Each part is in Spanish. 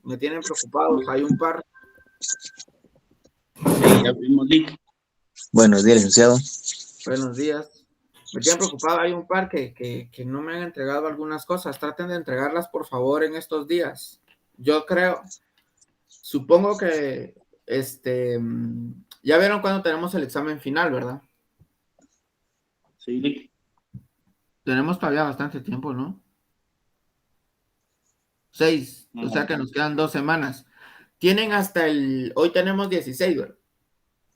Me tienen preocupados. Hay un par. Sí, ya vimos, Lick. Buenos días, licenciado. Buenos días. Me tienen preocupado. Hay un par que no me han entregado algunas cosas. Traten de entregarlas, por favor, en estos días. Yo creo, supongo que, ya vieron cuando tenemos el examen final, ¿verdad? Sí, Lick. Tenemos todavía bastante tiempo, ¿no? 6, o sea que nos quedan 2 semanas. Tienen hasta hoy tenemos 16, ¿verdad?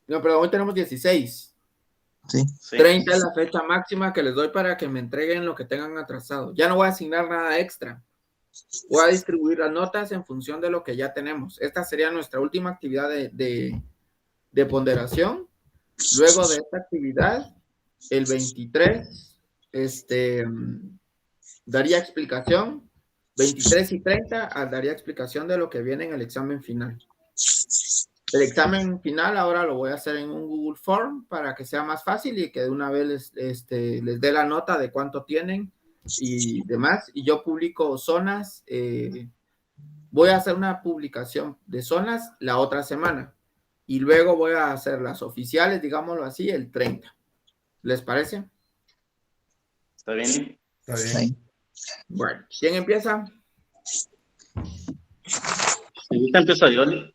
No, pero hoy tenemos 16. Sí. 30 es la fecha máxima que les doy para que me entreguen lo que tengan atrasado. Ya no voy a asignar nada extra. Voy a distribuir las notas en función de lo que ya tenemos. Esta sería nuestra última actividad de ponderación. Luego de esta actividad, el 23, daría explicación. 23 y 30 daría explicación de lo que viene en el examen final. El examen final ahora lo voy a hacer en un Google Form para que sea más fácil y que de una vez les dé la nota de cuánto tienen y demás. Y yo publico zonas. Voy a hacer una publicación de zonas la otra semana y luego voy a hacer las oficiales, digámoslo así, el 30. ¿Les parece? ¿Está bien, Lick? Está bien. Sí. Bueno, ¿quién empieza? Si gusta, empiezo yo, Lick.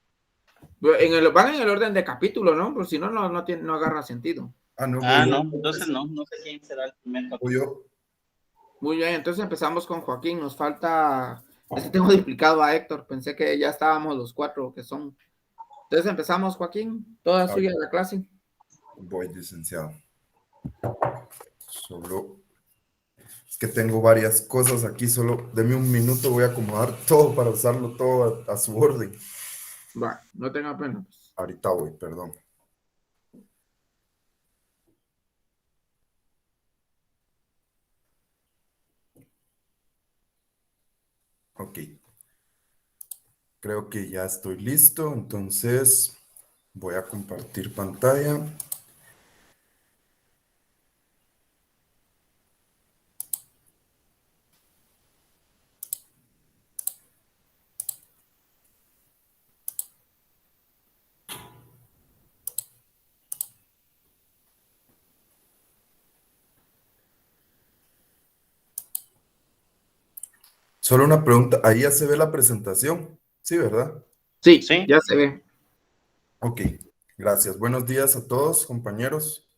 Van en el orden de capítulo, ¿no? Porque si no, no agarra sentido. No, Ah, voy yo. no, entonces no sé quién será el primer Voy capítulo. yo. Muy bien, entonces empezamos con Joaquín. Nos falta. Es que tengo duplicado a Héctor. Pensé que ya estábamos los 4 que son. Entonces empezamos, Joaquín. Toda suya la clase. Voy, licenciado. Solo es que tengo varias cosas aquí. Solo deme un minuto. Voy a acomodar todo para usarlo todo a su orden. Va, no tenga pena. Pues. Ahorita voy, perdón. Ok. Creo que ya estoy listo. Entonces voy a compartir pantalla. Solo una pregunta. Ahí ya se ve la presentación. Sí, ¿verdad? Sí, Sí. ya se ve. Ok. Gracias. Buenos días a todos, compañeros.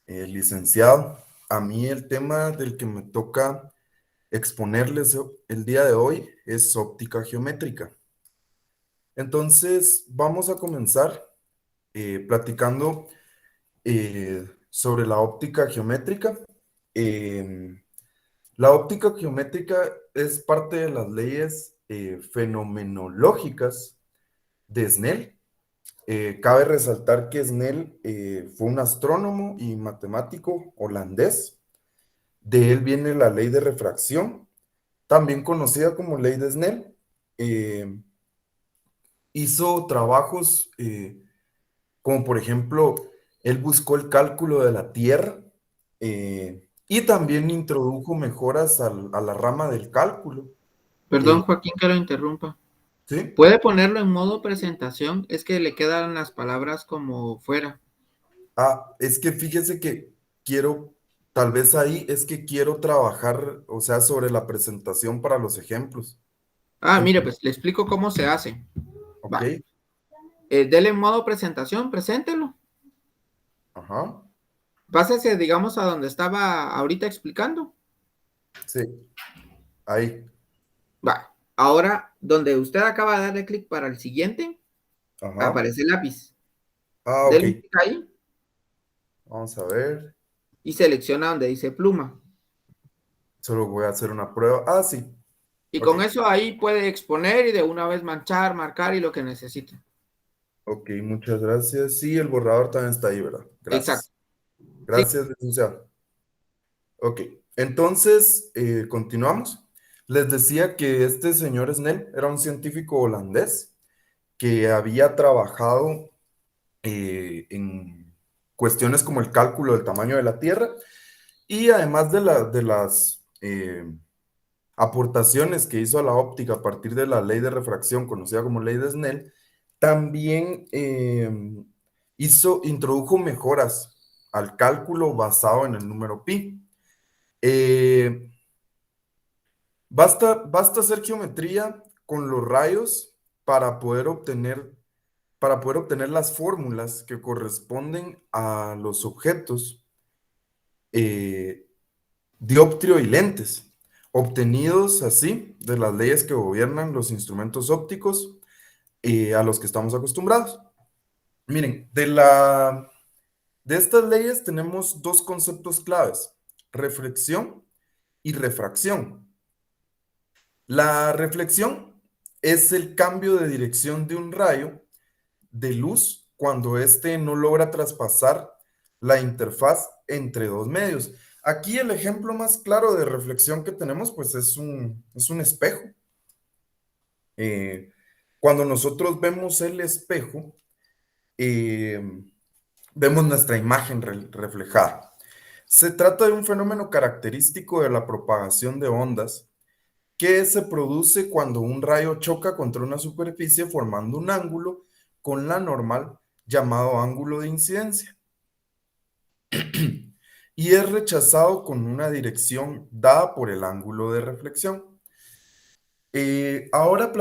Licenciado, a mí el tema del que me toca exponerles el día de hoy es óptica geométrica. Entonces, vamos a comenzar platicando sobre la óptica geométrica. La óptica geométrica es parte de las leyes fenomenológicas de Snell. Cabe resaltar que Snell fue un astrónomo y matemático holandés. De él viene la ley de refracción, también conocida como ley de Snell. Hizo trabajos como por ejemplo, él buscó el cálculo de la Tierra y también introdujo mejoras a la rama del cálculo. Perdón, Joaquín, que lo interrumpa. ¿Sí? ¿Puede ponerlo en modo presentación? Es que le quedan las palabras como fuera. Es que fíjese que quiero, tal vez ahí es que quiero trabajar, o sea, sobre la presentación para los ejemplos. Mire, pues le explico cómo se hace. Ok, Va. Dele en modo presentación, preséntelo. ajá, Pásese, digamos, a donde estaba ahorita explicando. sí, ahí, Va. Ahora, donde usted acaba de darle clic para el siguiente, ajá. aparece el lápiz. Ok, Dele clic ahí vamos a ver. y selecciona donde dice pluma. Solo voy a hacer una prueba. Sí. Y Ok. con eso ahí puede exponer y de una vez manchar, marcar y lo que necesite. Ok, muchas gracias. Sí, el borrador también está ahí, ¿verdad? Exacto. Gracias. Gracias, licenciado. Ok, entonces continuamos. Les decía que este señor Snell era un científico holandés que había trabajado en cuestiones como el cálculo del tamaño de la Tierra y además de las aportaciones que hizo a la óptica a partir de la ley de refracción, conocida como ley de Snell, también introdujo mejoras al cálculo basado en el número pi. Basta hacer geometría con los rayos para poder obtener las fórmulas que corresponden a los objetos dioptrio y lentes, obtenidos así de las leyes que gobiernan los instrumentos ópticos a los que estamos acostumbrados. Miren, de estas leyes tenemos dos conceptos claves: reflexión y refracción. La reflexión es el cambio de dirección de un rayo de luz cuando éste no logra traspasar la interfaz entre dos medios. Aquí el ejemplo más claro de reflexión que tenemos, pues es un espejo. Cuando nosotros vemos el espejo, vemos nuestra imagen reflejada. Se trata de un fenómeno característico de la propagación de ondas que se produce cuando un rayo choca contra una superficie formando un ángulo con la normal llamado ángulo de incidencia y es rechazado con una dirección dada por el ángulo de reflexión. Ahora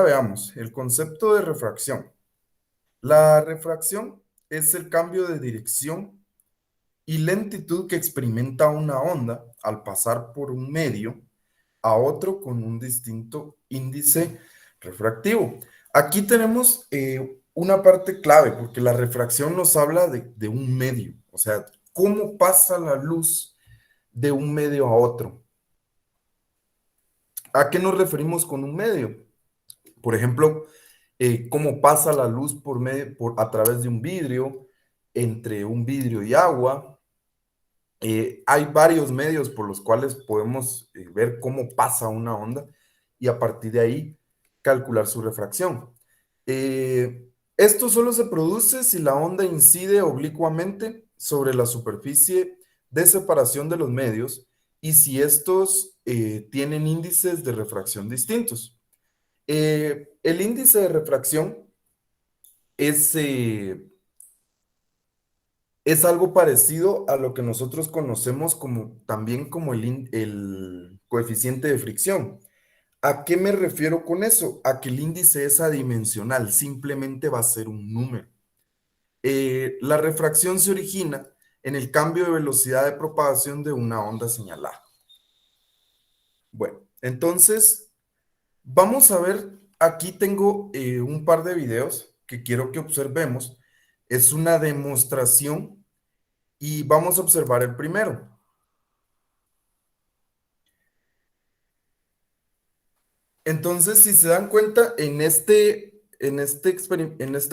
veamos el concepto de refracción. La refracción es el cambio de dirección y lentitud que experimenta una onda al pasar por un medio a otro con un distinto índice refractivo. Aquí tenemos una parte clave, porque la refracción nos habla de un medio, o sea, cómo pasa la luz de un medio a otro. ¿A qué nos referimos con un medio? Por ejemplo, cómo pasa la luz a través de un vidrio, entre un vidrio y agua. Hay varios medios por los cuales podemos ver cómo pasa una onda y a partir de ahí calcular su refracción. Esto solo se produce si la onda incide oblicuamente sobre la superficie de separación de los medios y si estos tienen índices de refracción distintos. El índice de refracción es algo parecido a lo que nosotros conocemos también como el coeficiente de fricción. ¿A qué me refiero con eso? A que el índice es adimensional, simplemente va a ser un número. La refracción se origina en el cambio de velocidad de propagación de una onda señalada. Bueno, entonces vamos a ver, aquí tengo un par de videos que quiero que observemos. Es una demostración y vamos a observar el primero. Entonces, si se dan cuenta, en esta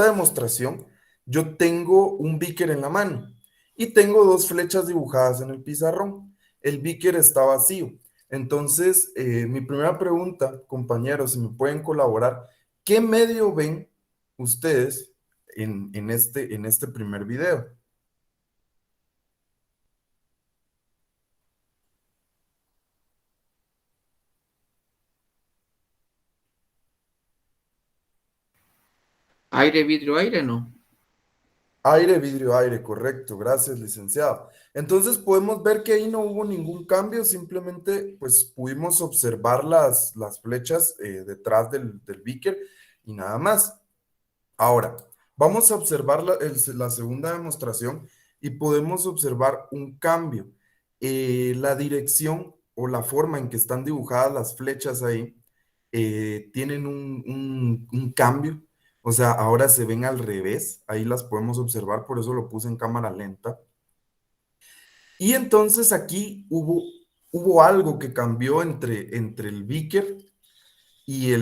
demostración, yo tengo un beaker en la mano y tengo dos flechas dibujadas en el pizarrón. El beaker está vacío. Entonces, mi primera pregunta, compañeros, si me pueden colaborar, ¿qué medio ven ustedes en este primer video? Aire, vidrio, aire, no. Aire, vidrio, aire, correcto. Gracias, licenciado. Entonces podemos ver que ahí no hubo ningún cambio, simplemente pues pudimos observar las flechas detrás del beaker y nada más. Ahora, vamos a observar la segunda demostración y podemos observar un cambio. La dirección o la forma en que están dibujadas las flechas ahí tienen un cambio. O sea, ahora se ven al revés, ahí las podemos observar, por eso lo puse en cámara lenta. Y entonces aquí hubo algo que cambió entre el beaker y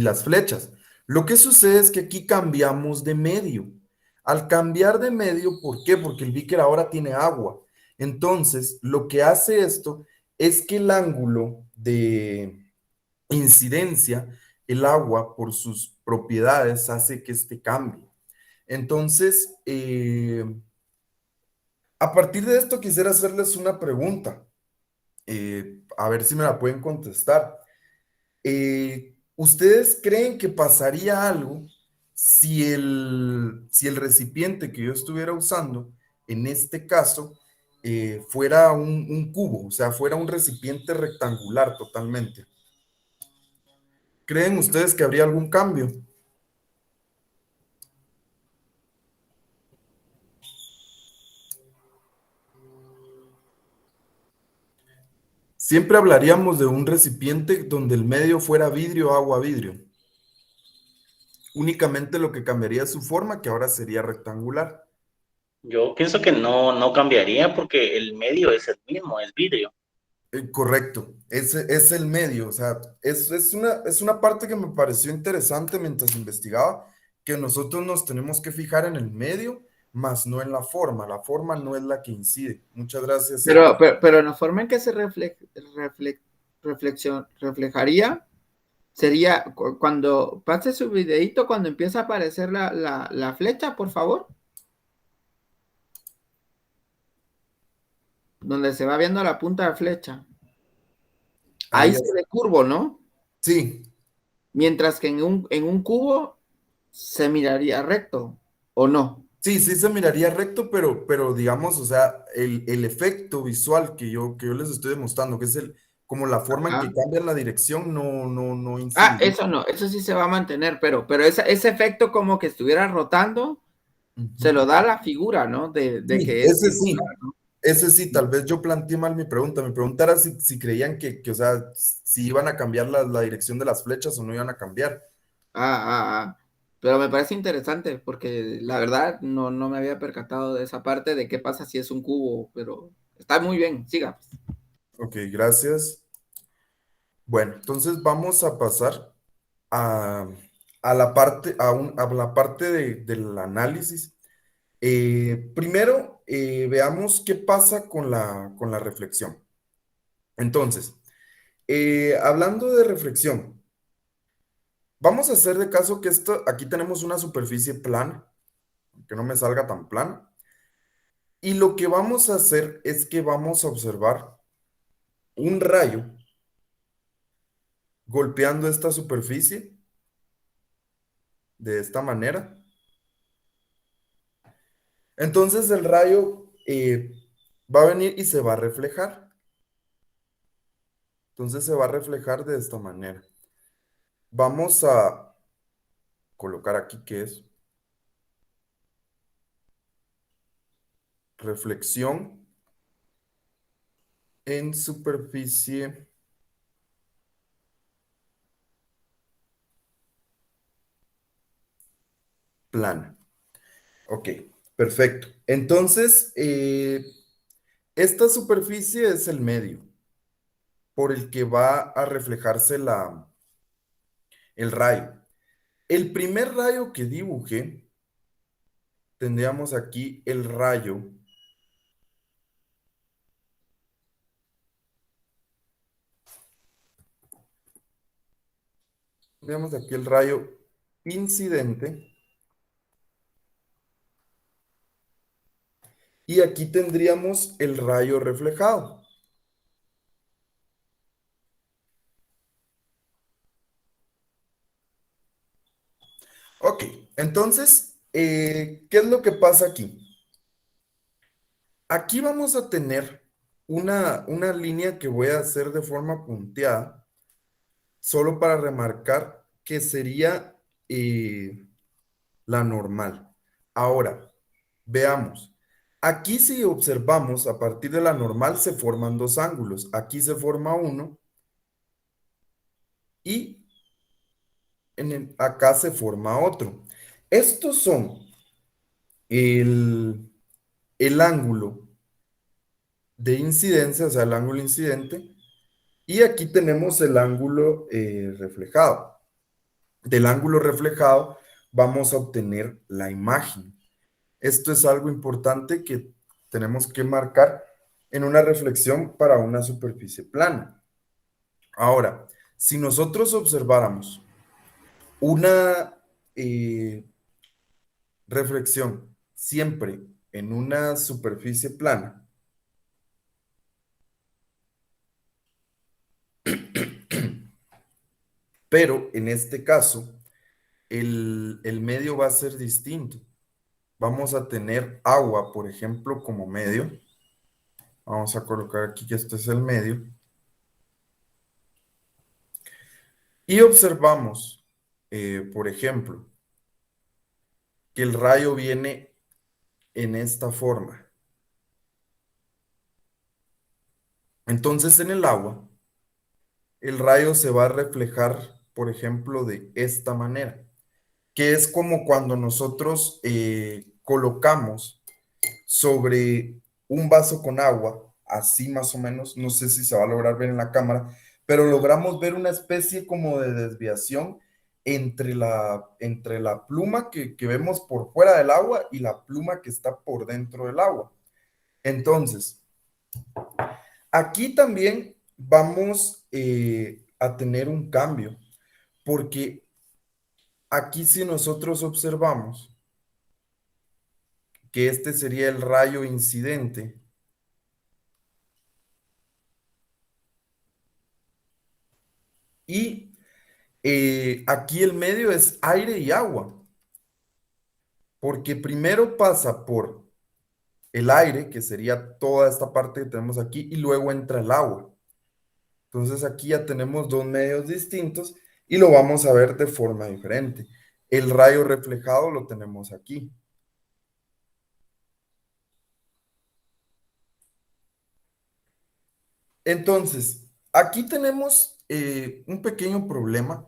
las flechas. Lo que sucede es que aquí cambiamos de medio. Al cambiar de medio, ¿por qué? Porque el beaker ahora tiene agua. Entonces, lo que hace esto es que el ángulo de incidencia, el agua, por sus propiedades, hace que este cambie. Entonces, a partir de esto quisiera hacerles una pregunta. A ver si me la pueden contestar. ¿Ustedes creen que pasaría algo si el recipiente que yo estuviera usando, en este caso, fuera un cubo, o sea, fuera un recipiente rectangular totalmente? ¿Creen ustedes que habría algún cambio? Siempre hablaríamos de un recipiente donde el medio fuera vidrio, agua, vidrio. Únicamente lo que cambiaría es su forma, que ahora sería rectangular. Yo pienso que no cambiaría porque el medio es el mismo, es vidrio. Correcto, ese es el medio, o sea, es una parte que me pareció interesante mientras investigaba, que nosotros nos tenemos que fijar en el medio, más no en la forma no es la que incide. Muchas gracias, Héctor. Pero en la forma en que se reflejaría sería cuando pase su videito, cuando empieza a aparecer la flecha, por favor, donde se va viendo la punta de la flecha. Ahí Ahí se es. ve curvo, ¿no? Sí, Mientras que en un cubo se miraría recto, ¿o no? sí, sí se miraría recto, pero digamos, o sea, el efecto visual que yo les estoy demostrando, que es como la forma en que Ajá. cambia la dirección, no Ah, incidiría. eso no, eso sí se va a mantener, pero ese efecto como que estuviera rotando, se Ujú. lo da la figura, ¿no? De Sí, que es ese circular, sí. ¿no? Ese sí, tal vez yo planteé mal mi pregunta. Mi pregunta era si creían o sea, si iban a cambiar la dirección de las flechas o no iban a cambiar. Ah. Pero me parece interesante porque la verdad no me había percatado de esa parte de qué pasa si es un cubo, pero está muy bien, siga. Ok, gracias. Bueno, entonces vamos a pasar a, a la parte del análisis. Primero, veamos qué pasa con la reflexión. Entonces, hablando de reflexión, vamos a hacer de caso que aquí tenemos una superficie plana, que no me salga tan plana. Y lo que vamos a hacer es que vamos a observar un rayo golpeando esta superficie de esta manera. Entonces el rayo va a venir y se va a reflejar. Entonces se va a reflejar de esta manera. Vamos a colocar aquí que es reflexión en superficie plana. Ok, perfecto. Entonces, esta superficie es el medio por el que va a reflejarse el rayo. El primer rayo que dibujé, tendríamos aquí el rayo. Tendríamos aquí el rayo incidente. Y aquí tendríamos el rayo reflejado. Ok, entonces, ¿qué es lo que pasa aquí? Aquí vamos a tener una línea que voy a hacer de forma punteada, solo para remarcar que sería la normal. Ahora, veamos. Aquí si observamos, a partir de la normal se forman dos ángulos. Aquí se forma uno y acá se forma otro. Estos son el, el ángulo de incidencia, o sea, el ángulo incidente, y aquí tenemos el ángulo reflejado. Del ángulo reflejado vamos a obtener la imagen. Esto es algo importante que tenemos que marcar en una reflexión para una superficie plana. Ahora, si nosotros observáramos una reflexión siempre en una superficie plana, pero en este caso, el medio va a ser distinto. Vamos a tener agua, por ejemplo, como medio. Vamos a colocar aquí que este es el medio. Y observamos, por ejemplo, que el rayo viene en esta forma. Entonces, en el agua, el rayo se va a reflejar, por ejemplo, de esta manera, que es como cuando nosotros colocamos sobre un vaso con agua, así más o menos, no sé si se va a lograr ver en la cámara, pero logramos ver una especie como de desviación entre la pluma que vemos por fuera del agua y la pluma que está por dentro del agua. Entonces, aquí también vamos a tener un cambio, porque aquí si nosotros observamos que este sería el rayo incidente, y aquí el medio es aire y agua, porque primero pasa por el aire, que sería toda esta parte que tenemos aquí, y luego entra el agua. Entonces aquí ya tenemos dos medios distintos y lo vamos a ver de forma diferente. El rayo reflejado lo tenemos aquí. Entonces, aquí tenemos un pequeño problema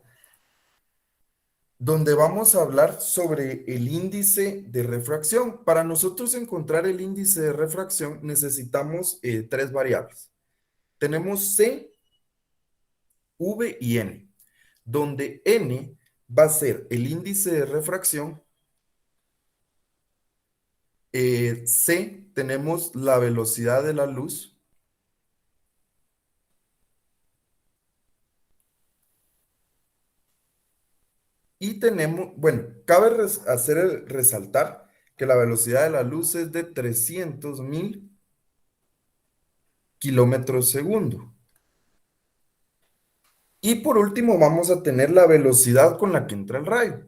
donde vamos a hablar sobre el índice de refracción. Para nosotros encontrar el índice de refracción necesitamos tres variables. Tenemos C, V y N, donde N va a ser el índice de refracción. C, tenemos la velocidad de la luz. Y tenemos, bueno, cabe resaltar que la velocidad de la luz es de 300.000 kilómetros segundo. Y por último vamos a tener la velocidad con la que entra el rayo.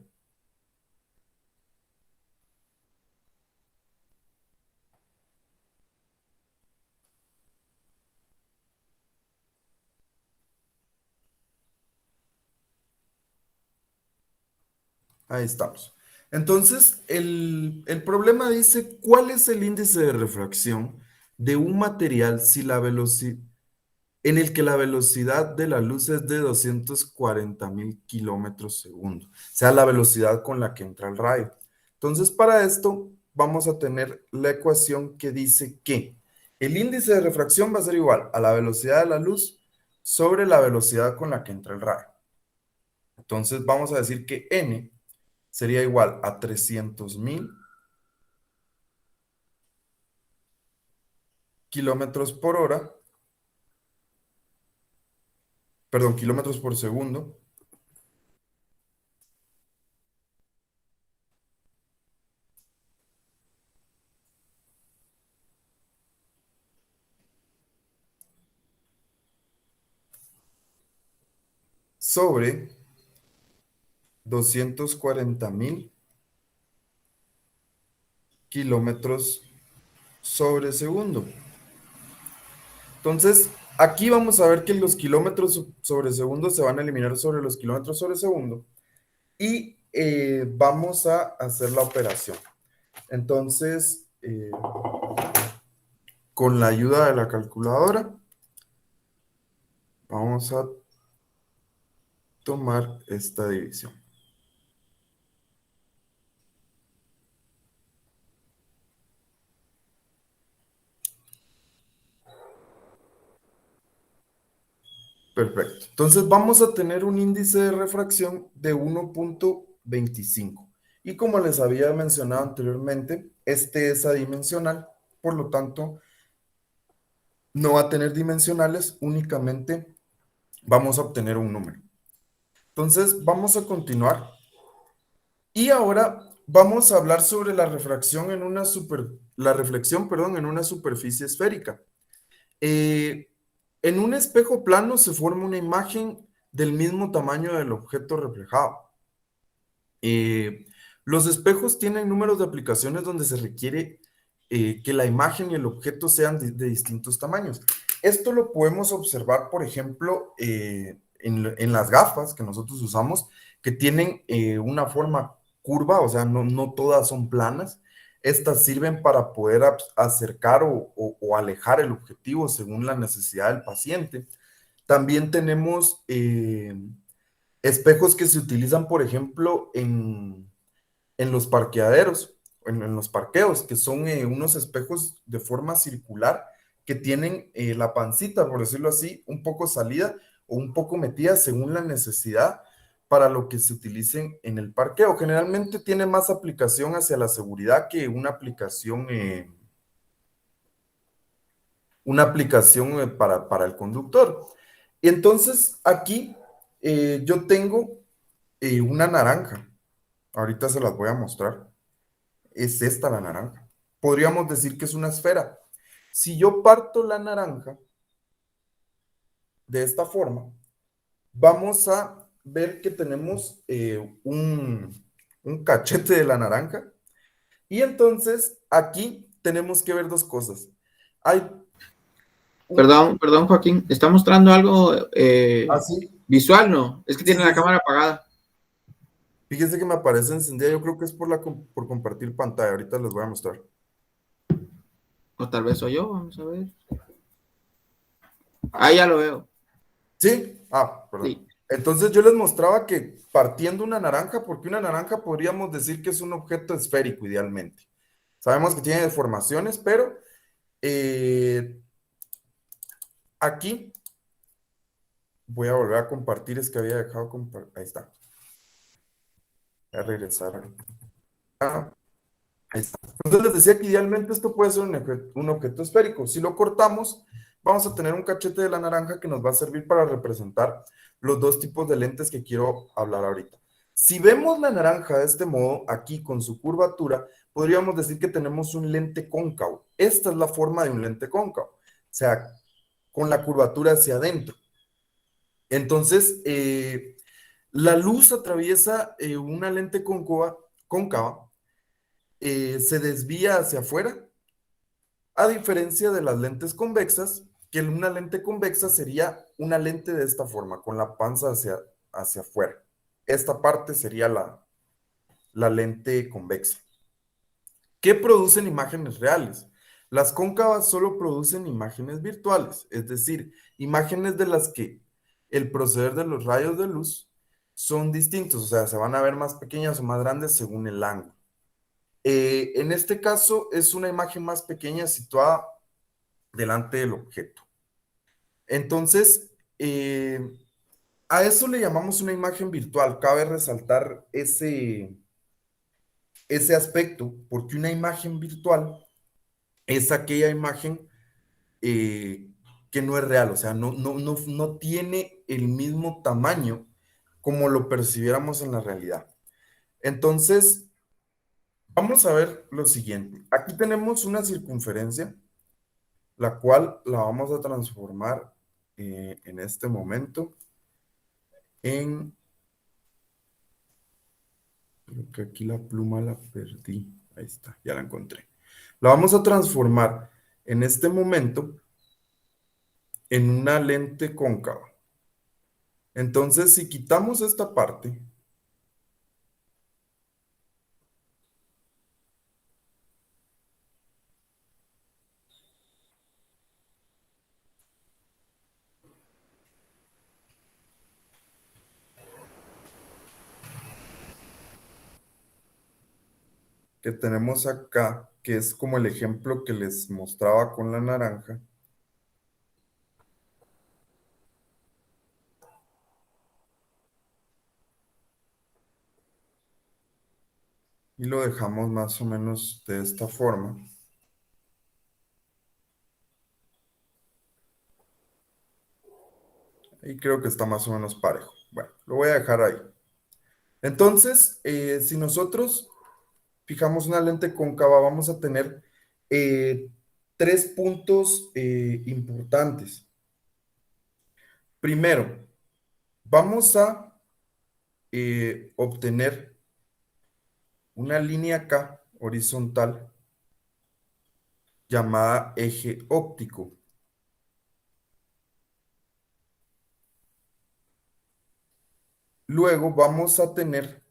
Ahí estamos. Entonces, el problema dice, ¿cuál es el índice de refracción de un material si la velocidad, en el que la velocidad de la luz es de 240.000 kilómetros segundo? O sea, la velocidad con la que entra el rayo. Entonces, para esto, vamos a tener la ecuación que dice que el índice de refracción va a ser igual a la velocidad de la luz sobre la velocidad con la que entra el rayo. Entonces, vamos a decir que N sería igual a 300.000 kilómetros por hora, perdón, kilómetros por segundo, sobre 240.000 kilómetros sobre segundo. Entonces, aquí vamos a ver que los kilómetros sobre segundo se van a eliminar sobre los kilómetros sobre segundo y vamos a hacer la operación. Entonces, con la ayuda de la calculadora, vamos a tomar esta división. Perfecto. Entonces vamos a tener un índice de refracción de 1.25. Y como les había mencionado anteriormente, este es adimensional, por lo tanto, no va a tener dimensionales, únicamente vamos a obtener un número. Entonces vamos a continuar. Y ahora vamos a hablar sobre la refracción en una reflexión, perdón, en una superficie esférica. En un espejo plano se forma una imagen del mismo tamaño del objeto reflejado. Los espejos tienen números de aplicaciones donde se requiere que la imagen y el objeto sean de distintos tamaños. Esto lo podemos observar, por ejemplo, en las gafas que nosotros usamos, que tienen una forma curva, o sea, no todas son planas. Estas sirven para poder acercar o alejar el objetivo según la necesidad del paciente. También tenemos espejos que se utilizan, por ejemplo, en los parqueaderos, en los parqueos, que son unos espejos de forma circular que tienen la pancita, por decirlo así, un poco salida o un poco metida según la necesidad para lo que se utilicen en el parqueo. Generalmente tiene más aplicación hacia la seguridad que una aplicación para el conductor. Y entonces aquí yo tengo una naranja. Ahorita se las voy a mostrar. Es esta la naranja. Podríamos decir que es una esfera. Si yo parto la naranja de esta forma, vamos a ver que tenemos un cachete de la naranja. Y entonces aquí tenemos que ver dos cosas. Hay Perdón, Joaquín, está mostrando algo así. visual, ¿no? Es que tiene Sí, la sí, sí. cámara apagada. Fíjense que me aparece encendida. Yo creo que es por compartir pantalla. Ahorita les voy a mostrar. O tal vez soy yo, vamos a ver. Ah, ya lo veo. ¿Sí? Ah, perdón. Sí. Entonces yo les mostraba que partiendo una naranja, porque una naranja podríamos decir que es un objeto esférico idealmente. Sabemos que tiene deformaciones, pero aquí voy a volver a compartir, es que había dejado compartir. Ahí está. Voy a regresar. Ah, ahí está. Entonces les decía que idealmente esto puede ser un objeto esférico. Si lo cortamos, vamos a tener un cachete de la naranja que nos va a servir para representar los dos tipos de lentes que quiero hablar ahorita. Si vemos la naranja de este modo, aquí con su curvatura, podríamos decir que tenemos un lente cóncavo. Esta es la forma de un lente cóncavo, o sea, con la curvatura hacia adentro. Entonces, la luz atraviesa una lente cóncava, se desvía hacia afuera, a diferencia de las lentes convexas, que una lente convexa sería una lente de esta forma, con la panza hacia afuera. Esta parte sería la lente convexa. ¿Qué producen imágenes reales? Las cóncavas solo producen imágenes virtuales, es decir, imágenes de las que el proceder de los rayos de luz son distintos, o sea, se van a ver más pequeñas o más grandes según el ángulo. En este caso es una imagen más pequeña situada delante del objeto. Entonces, a eso le llamamos una imagen virtual. Cabe resaltar ese aspecto, porque una imagen virtual es aquella imagen que no es real, o sea, no tiene el mismo tamaño como lo percibiéramos en la realidad. Entonces, vamos a ver lo siguiente. Aquí tenemos una circunferencia, la cual la vamos a transformar en este momento en... Creo que aquí la pluma la perdí. Ahí está, ya la encontré. La vamos a transformar en este momento en una lente cóncava. Entonces, si quitamos esta parte, que tenemos acá, que es como el ejemplo que les mostraba con la naranja, y lo dejamos más o menos de esta forma. Y creo que está más o menos parejo. Bueno, lo voy a dejar ahí. Entonces, si nosotros fijamos una lente cóncava, vamos a tener tres puntos importantes. Primero, vamos a obtener una línea acá, horizontal, llamada eje óptico. Luego vamos a tener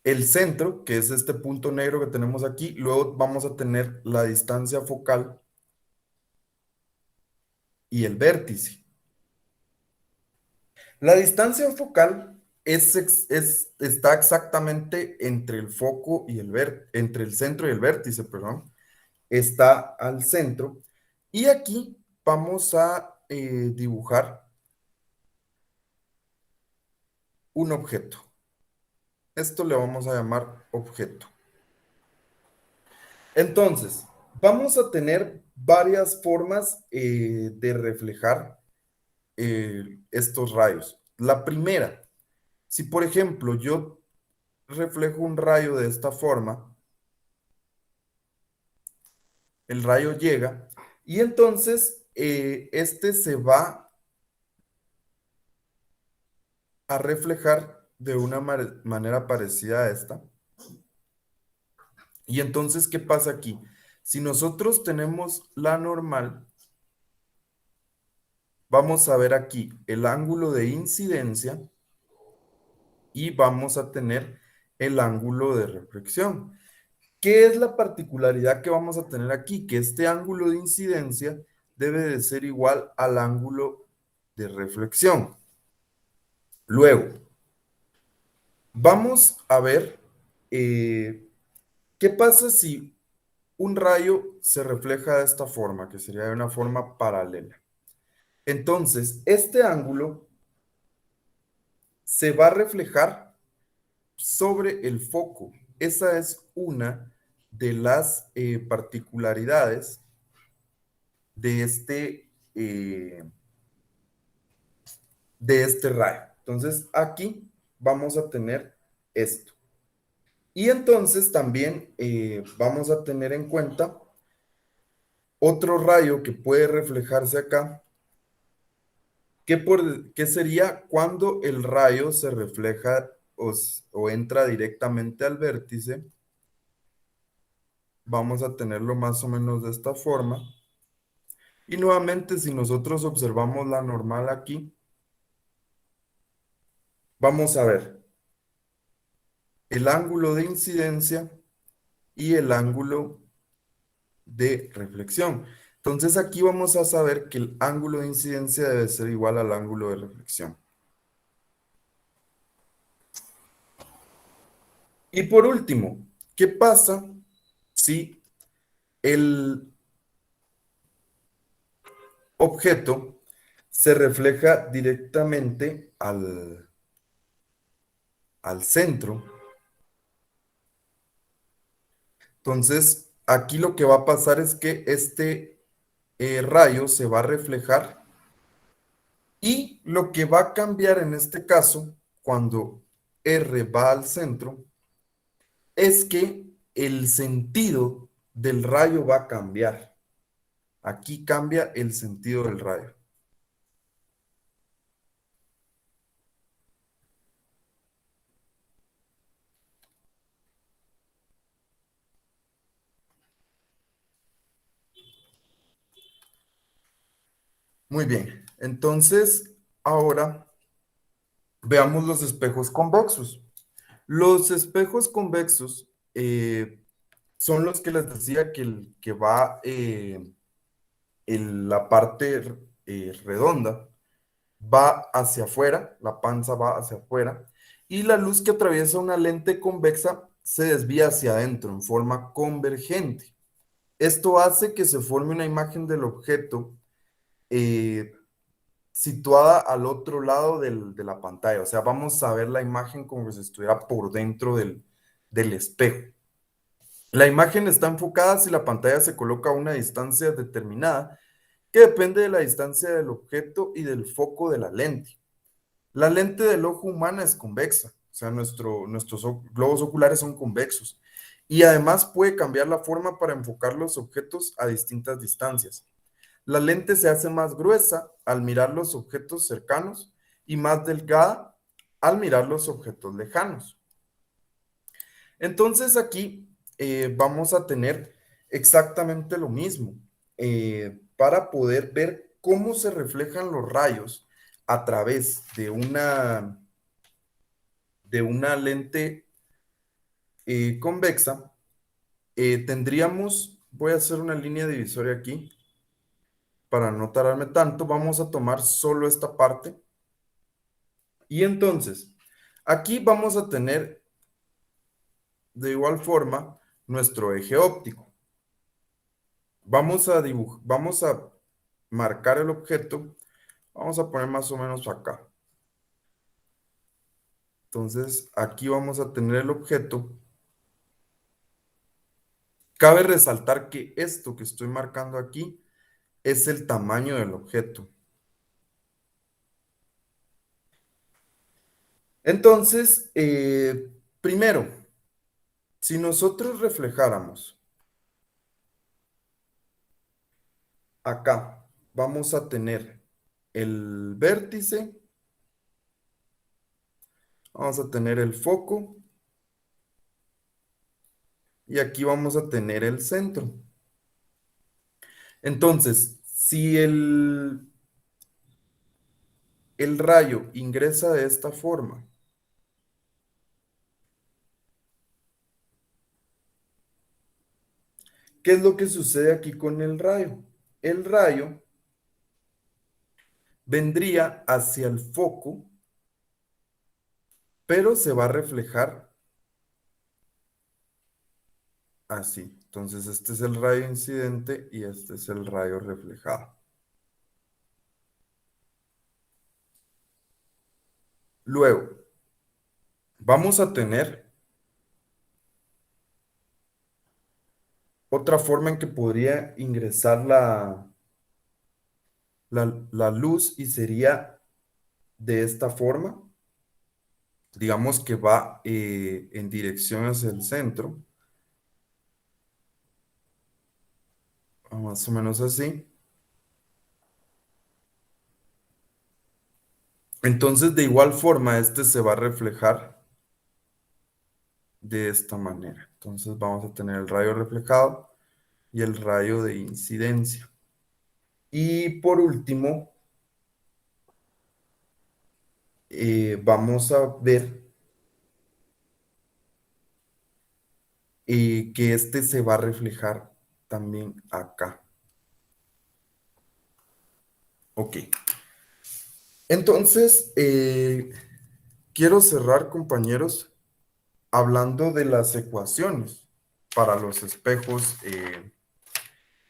el centro, que es este punto negro que tenemos aquí. Luego vamos a tener la distancia focal y el vértice. La distancia focal está exactamente entre el foco y entre el centro y el vértice, perdón. Está al centro. Y aquí vamos a dibujar un objeto. Esto le vamos a llamar objeto. Entonces, vamos a tener varias formas de reflejar estos rayos. La primera, si por ejemplo yo reflejo un rayo de esta forma, el rayo llega y entonces este se va a reflejar de una manera parecida a esta. Y entonces, ¿qué pasa aquí? Si nosotros tenemos la normal, vamos a ver aquí el ángulo de incidencia y vamos a tener el ángulo de reflexión. ¿Qué es la particularidad que vamos a tener aquí? Que este ángulo de incidencia debe de ser igual al ángulo de reflexión. Luego, vamos a ver qué pasa si un rayo se refleja de esta forma, que sería de una forma paralela. Entonces, este ángulo se va a reflejar sobre el foco. Esa es una de las particularidades de este rayo. Entonces, aquí vamos a tener esto. Y entonces también vamos a tener en cuenta otro rayo que puede reflejarse acá, que sería cuando el rayo se refleja o entra directamente al vértice. Vamos a tenerlo más o menos de esta forma. Y nuevamente, si nosotros observamos la normal aquí, vamos a ver el ángulo de incidencia y el ángulo de reflexión. Entonces aquí vamos a saber que el ángulo de incidencia debe ser igual al ángulo de reflexión. Y por último, ¿qué pasa si el objeto se refleja directamente al centro? Entonces, aquí lo que va a pasar es que este rayo se va a reflejar y lo que va a cambiar en este caso, cuando R va al centro, es que el sentido del rayo va a cambiar. Aquí cambia el sentido del rayo. Muy bien, entonces ahora veamos los espejos convexos. Los espejos convexos son los que les decía que va en la parte redonda, va hacia afuera, la panza va hacia afuera, y la luz que atraviesa una lente convexa se desvía hacia adentro en forma convergente. Esto hace que se forme una imagen del objeto situada al otro lado de la pantalla. O sea, vamos a ver la imagen como si estuviera por dentro del espejo. La imagen está enfocada si la pantalla se coloca a una distancia determinada, que depende de la distancia del objeto y del foco de la lente. La lente del ojo humano es convexa, o sea, nuestros globos oculares son convexos. Y además puede cambiar la forma para enfocar los objetos a distintas distancias. La lente se hace más gruesa al mirar los objetos cercanos y más delgada al mirar los objetos lejanos. Entonces aquí vamos a tener exactamente lo mismo para poder ver cómo se reflejan los rayos a través de una lente convexa. Voy a hacer una línea divisoria aquí para no tardarme tanto. Vamos a tomar solo esta parte. Y entonces, aquí vamos a tener de igual forma nuestro eje óptico. Vamos a marcar el objeto. Vamos a poner más o menos acá. Entonces, aquí vamos a tener el objeto. Cabe resaltar que esto que estoy marcando aquí es el tamaño del objeto. Entonces, primero, si nosotros reflejáramos acá, vamos a tener el vértice, vamos a tener el foco y aquí vamos a tener el centro. Entonces, si el rayo ingresa de esta forma, ¿qué es lo que sucede aquí con el rayo? El rayo vendría hacia el foco, pero se va a reflejar así. Entonces, este es el rayo incidente y este es el rayo reflejado. Luego, vamos a tener otra forma en que podría ingresar la luz y sería de esta forma. Digamos que va en dirección hacia el centro. Más o menos así. Entonces, de igual forma, este se va a reflejar de esta manera. Entonces, vamos a tener el rayo reflejado y el rayo de incidencia. Y por último, vamos a ver que este se va a reflejar también acá. Ok. Entonces, quiero cerrar, compañeros, hablando de las ecuaciones para los espejos.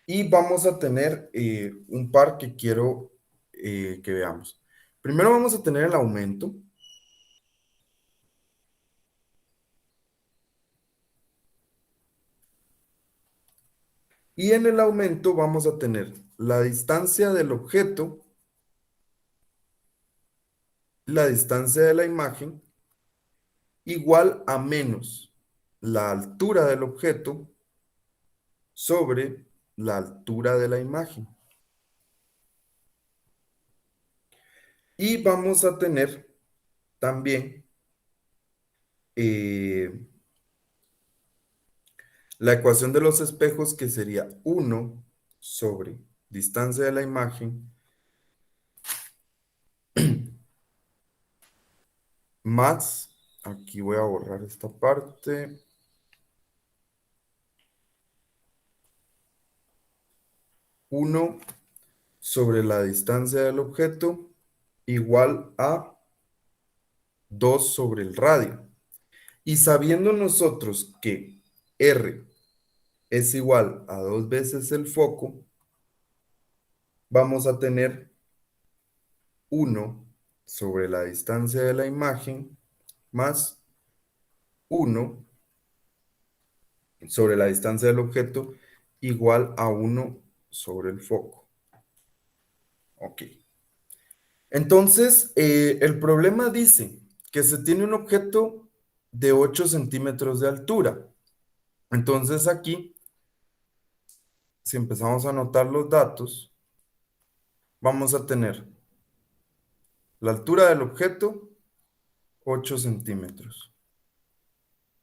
Y vamos a tener un par que quiero que veamos. Primero vamos a tener el aumento. Y en el aumento vamos a tener la distancia del objeto, la distancia de la imagen, igual a menos la altura del objeto sobre la altura de la imagen. Y vamos a tener también la ecuación de los espejos, que sería 1 sobre distancia de la imagen más, aquí voy a borrar esta parte, 1 sobre la distancia del objeto igual a 2 sobre el radio. Y sabiendo nosotros que R es igual a 2 veces el foco, vamos a tener 1 sobre la distancia de la imagen más 1 sobre la distancia del objeto igual a 1 sobre el foco. Ok. Entonces, el problema dice que se tiene un objeto de 8 centímetros de altura. Entonces aquí, si empezamos a anotar los datos, vamos a tener la altura del objeto, 8 centímetros.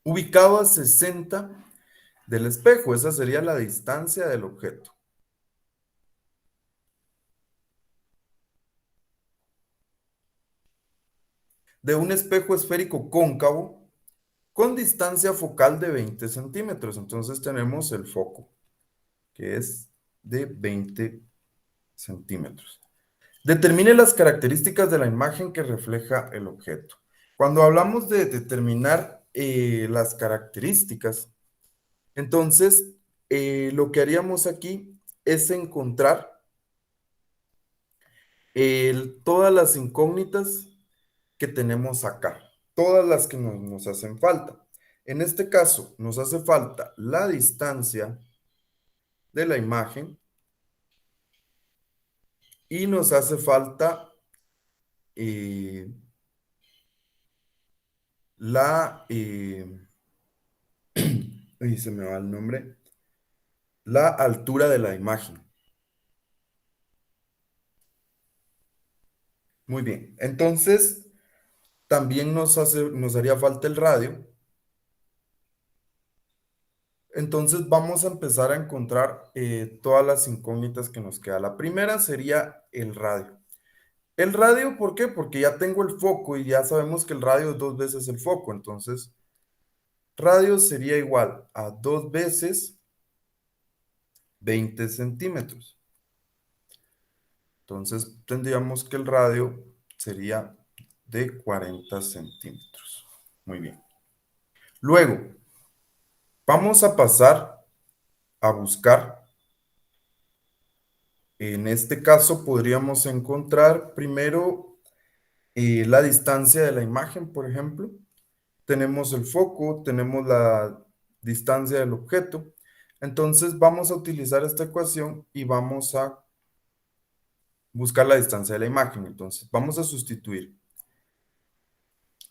Ubicado a 60 del espejo, esa sería la distancia del objeto. De un espejo esférico cóncavo con distancia focal de 20 centímetros. Entonces tenemos el foco, que es de 20 centímetros. Determine las características de la imagen que refleja el objeto. Cuando hablamos de determinar las características, entonces lo que haríamos aquí es encontrar todas las incógnitas que tenemos acá, todas las que nos hacen falta. En este caso, nos hace falta la distancia de la imagen y nos hace falta y se me va el nombre, la altura de la imagen. Muy bien, entonces también nos haría falta el radio. Entonces vamos a empezar a encontrar todas las incógnitas que nos queda. La primera sería el radio. El radio, ¿por qué? Porque ya tengo el foco y ya sabemos que el radio es 2 veces el foco. Entonces, radio sería igual a 2 veces 20 centímetros. Entonces, tendríamos que el radio sería de 40 centímetros. Muy bien. Luego, vamos a pasar a buscar. En este caso, podríamos encontrar primero la distancia de la imagen, por ejemplo. Tenemos el foco, tenemos la distancia del objeto. Entonces, vamos a utilizar esta ecuación y vamos a buscar la distancia de la imagen. Entonces, vamos a sustituir.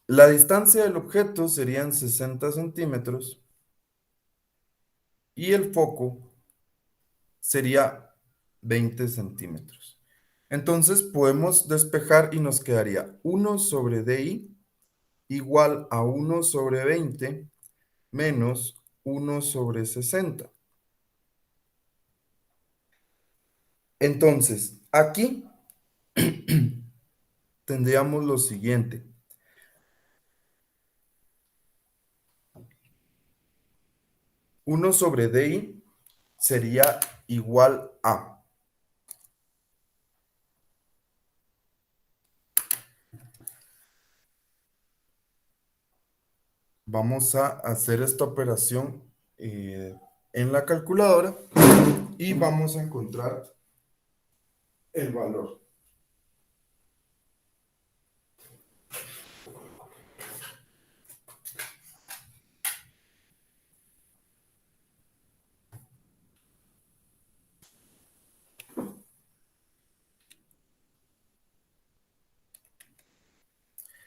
La distancia del objeto serían 60 centímetros y el foco sería 20 centímetros. Entonces, podemos despejar y nos quedaría 1 sobre DI igual a 1 sobre 20 menos 1 sobre 60. Entonces, aquí tendríamos lo siguiente. 1 sobre DI sería igual a. Vamos a hacer esta operación en la calculadora y vamos a encontrar el valor.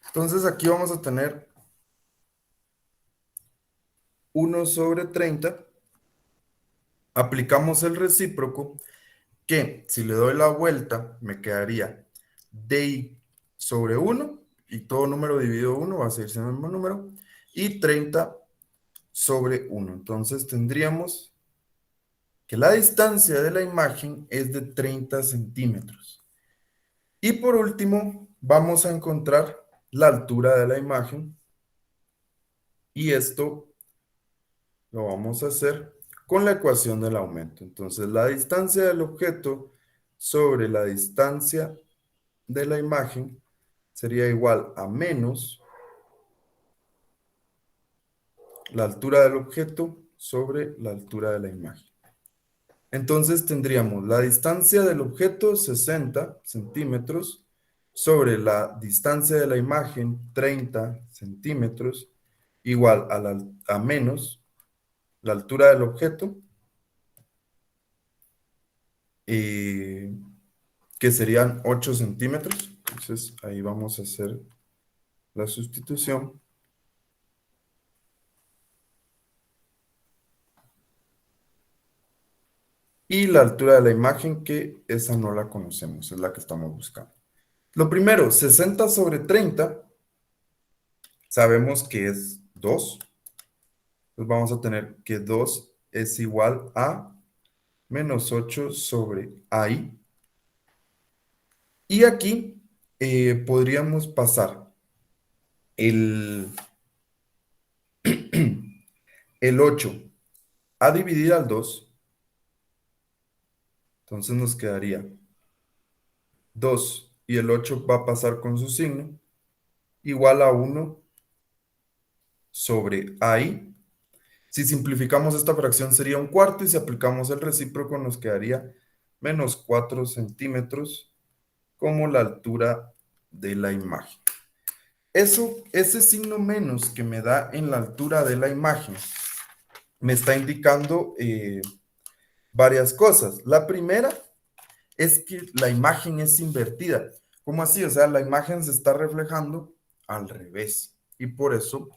Entonces aquí vamos a tener 1 sobre 30. Aplicamos el recíproco que si le doy la vuelta me quedaría DI sobre 1 y todo número dividido 1 va a ser el mismo número y 30 sobre 1. Entonces tendríamos que la distancia de la imagen es de 30 centímetros. Y por último vamos a encontrar la altura de la imagen y esto lo vamos a hacer con la ecuación del aumento. Entonces la distancia del objeto sobre la distancia de la imagen sería igual a menos la altura del objeto sobre la altura de la imagen. Entonces tendríamos la distancia del objeto 60 centímetros sobre la distancia de la imagen 30 centímetros igual a menos la altura del objeto que serían 8 centímetros. Entonces ahí vamos a hacer la sustitución. y la altura de la imagen, que esa no la conocemos, es la que estamos buscando. Lo primero, 60 sobre 30, sabemos que es 2. Entonces vamos a tener que 2 es igual a menos 8 sobre AI. Y aquí podríamos pasar el 8 a dividir al 2. Entonces nos quedaría 2 y el 8 va a pasar con su signo, igual a 1 sobre AI. Si simplificamos esta fracción sería un cuarto y si aplicamos el recíproco nos quedaría menos 4 centímetros como la altura de la imagen. Ese signo menos que me da en la altura de la imagen me está indicando varias cosas. La primera es que la imagen es invertida. ¿Cómo así? O sea, la imagen se está reflejando al revés y por eso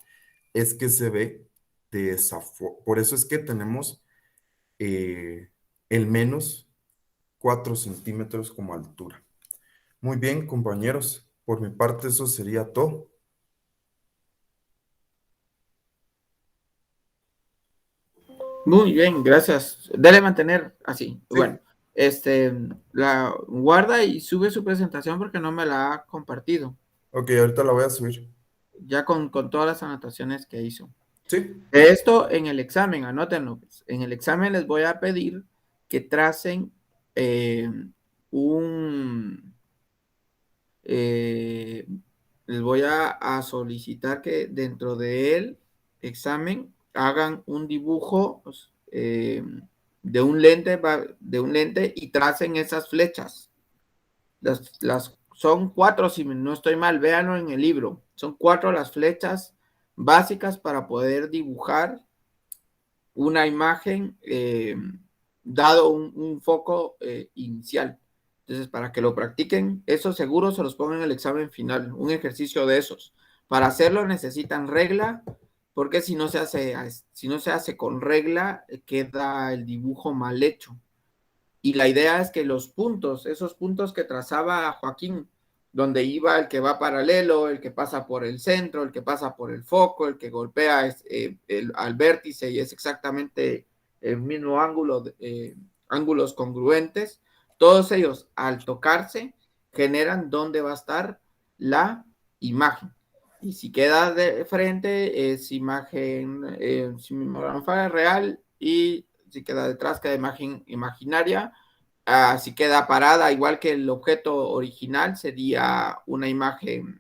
es que se ve de esa forma. Por eso es que tenemos el menos 4 centímetros como altura. Muy bien, compañeros. Por mi parte, eso sería todo. Muy bien, gracias. Dale mantener así. Sí. Bueno, la guarda y sube su presentación porque no me la ha compartido. Ok, ahorita la voy a subir. Ya con todas las anotaciones que hizo. Sí. Esto en el examen, anótenlo. En el examen les voy a pedir que tracen les voy a solicitar que dentro del examen hagan un dibujo de un lente y tracen esas flechas. Son 4, si no estoy mal, véanlo en el libro. Son 4 las flechas básicas para poder dibujar una imagen dado un foco inicial. Entonces, para que lo practiquen, esos seguros se los pongan en el examen final, un ejercicio de esos. Para hacerlo necesitan regla, porque si no se hace con regla, queda el dibujo mal hecho. Y la idea es que los puntos, esos puntos que trazaba Joaquín, donde iba el que va paralelo, el que pasa por el centro, el que pasa por el foco, el que golpea al vértice y es exactamente el mismo ángulo, ángulos congruentes, todos ellos al tocarse generan dónde va a estar la imagen. Y si queda de frente es imagen real y si queda detrás queda imagen imaginaria. Si queda parada, igual que el objeto original, sería una imagen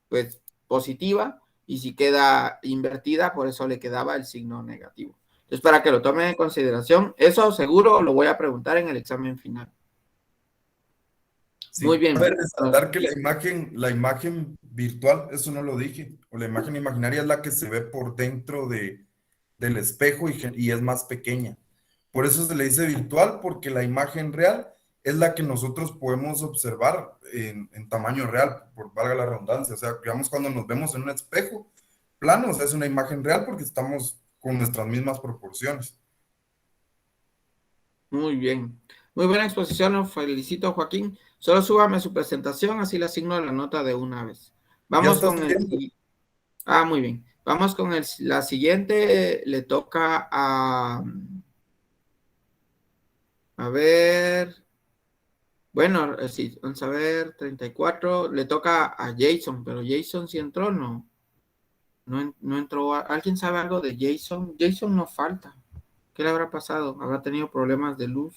pues positiva, y si queda invertida, por eso le quedaba el signo negativo. Entonces, para que lo tomen en consideración, eso seguro lo voy a preguntar en el examen final. Sí. Muy bien. Cabe resaltar que la imagen virtual, eso no lo dije, o la imagen imaginaria es la que se ve por dentro del espejo y es más pequeña. Por eso se le dice virtual, porque la imagen real es la que nosotros podemos observar en tamaño real, por valga la redundancia. O sea, digamos, cuando nos vemos en un espejo plano, o sea, es una imagen real porque estamos con nuestras mismas proporciones. Muy bien. Muy buena exposición, lo felicito, Joaquín. Solo súbame su presentación, así le asigno la nota de una vez. Vamos con el... muy bien. Vamos con la siguiente. Le toca a ver. Bueno, sí, vamos a ver, 34. Le toca a Jason, pero Jason sí entró, ¿no? No entró. ¿Alguien sabe algo de Jason? Jason no falta. ¿Qué le habrá pasado? ¿Habrá tenido problemas de luz?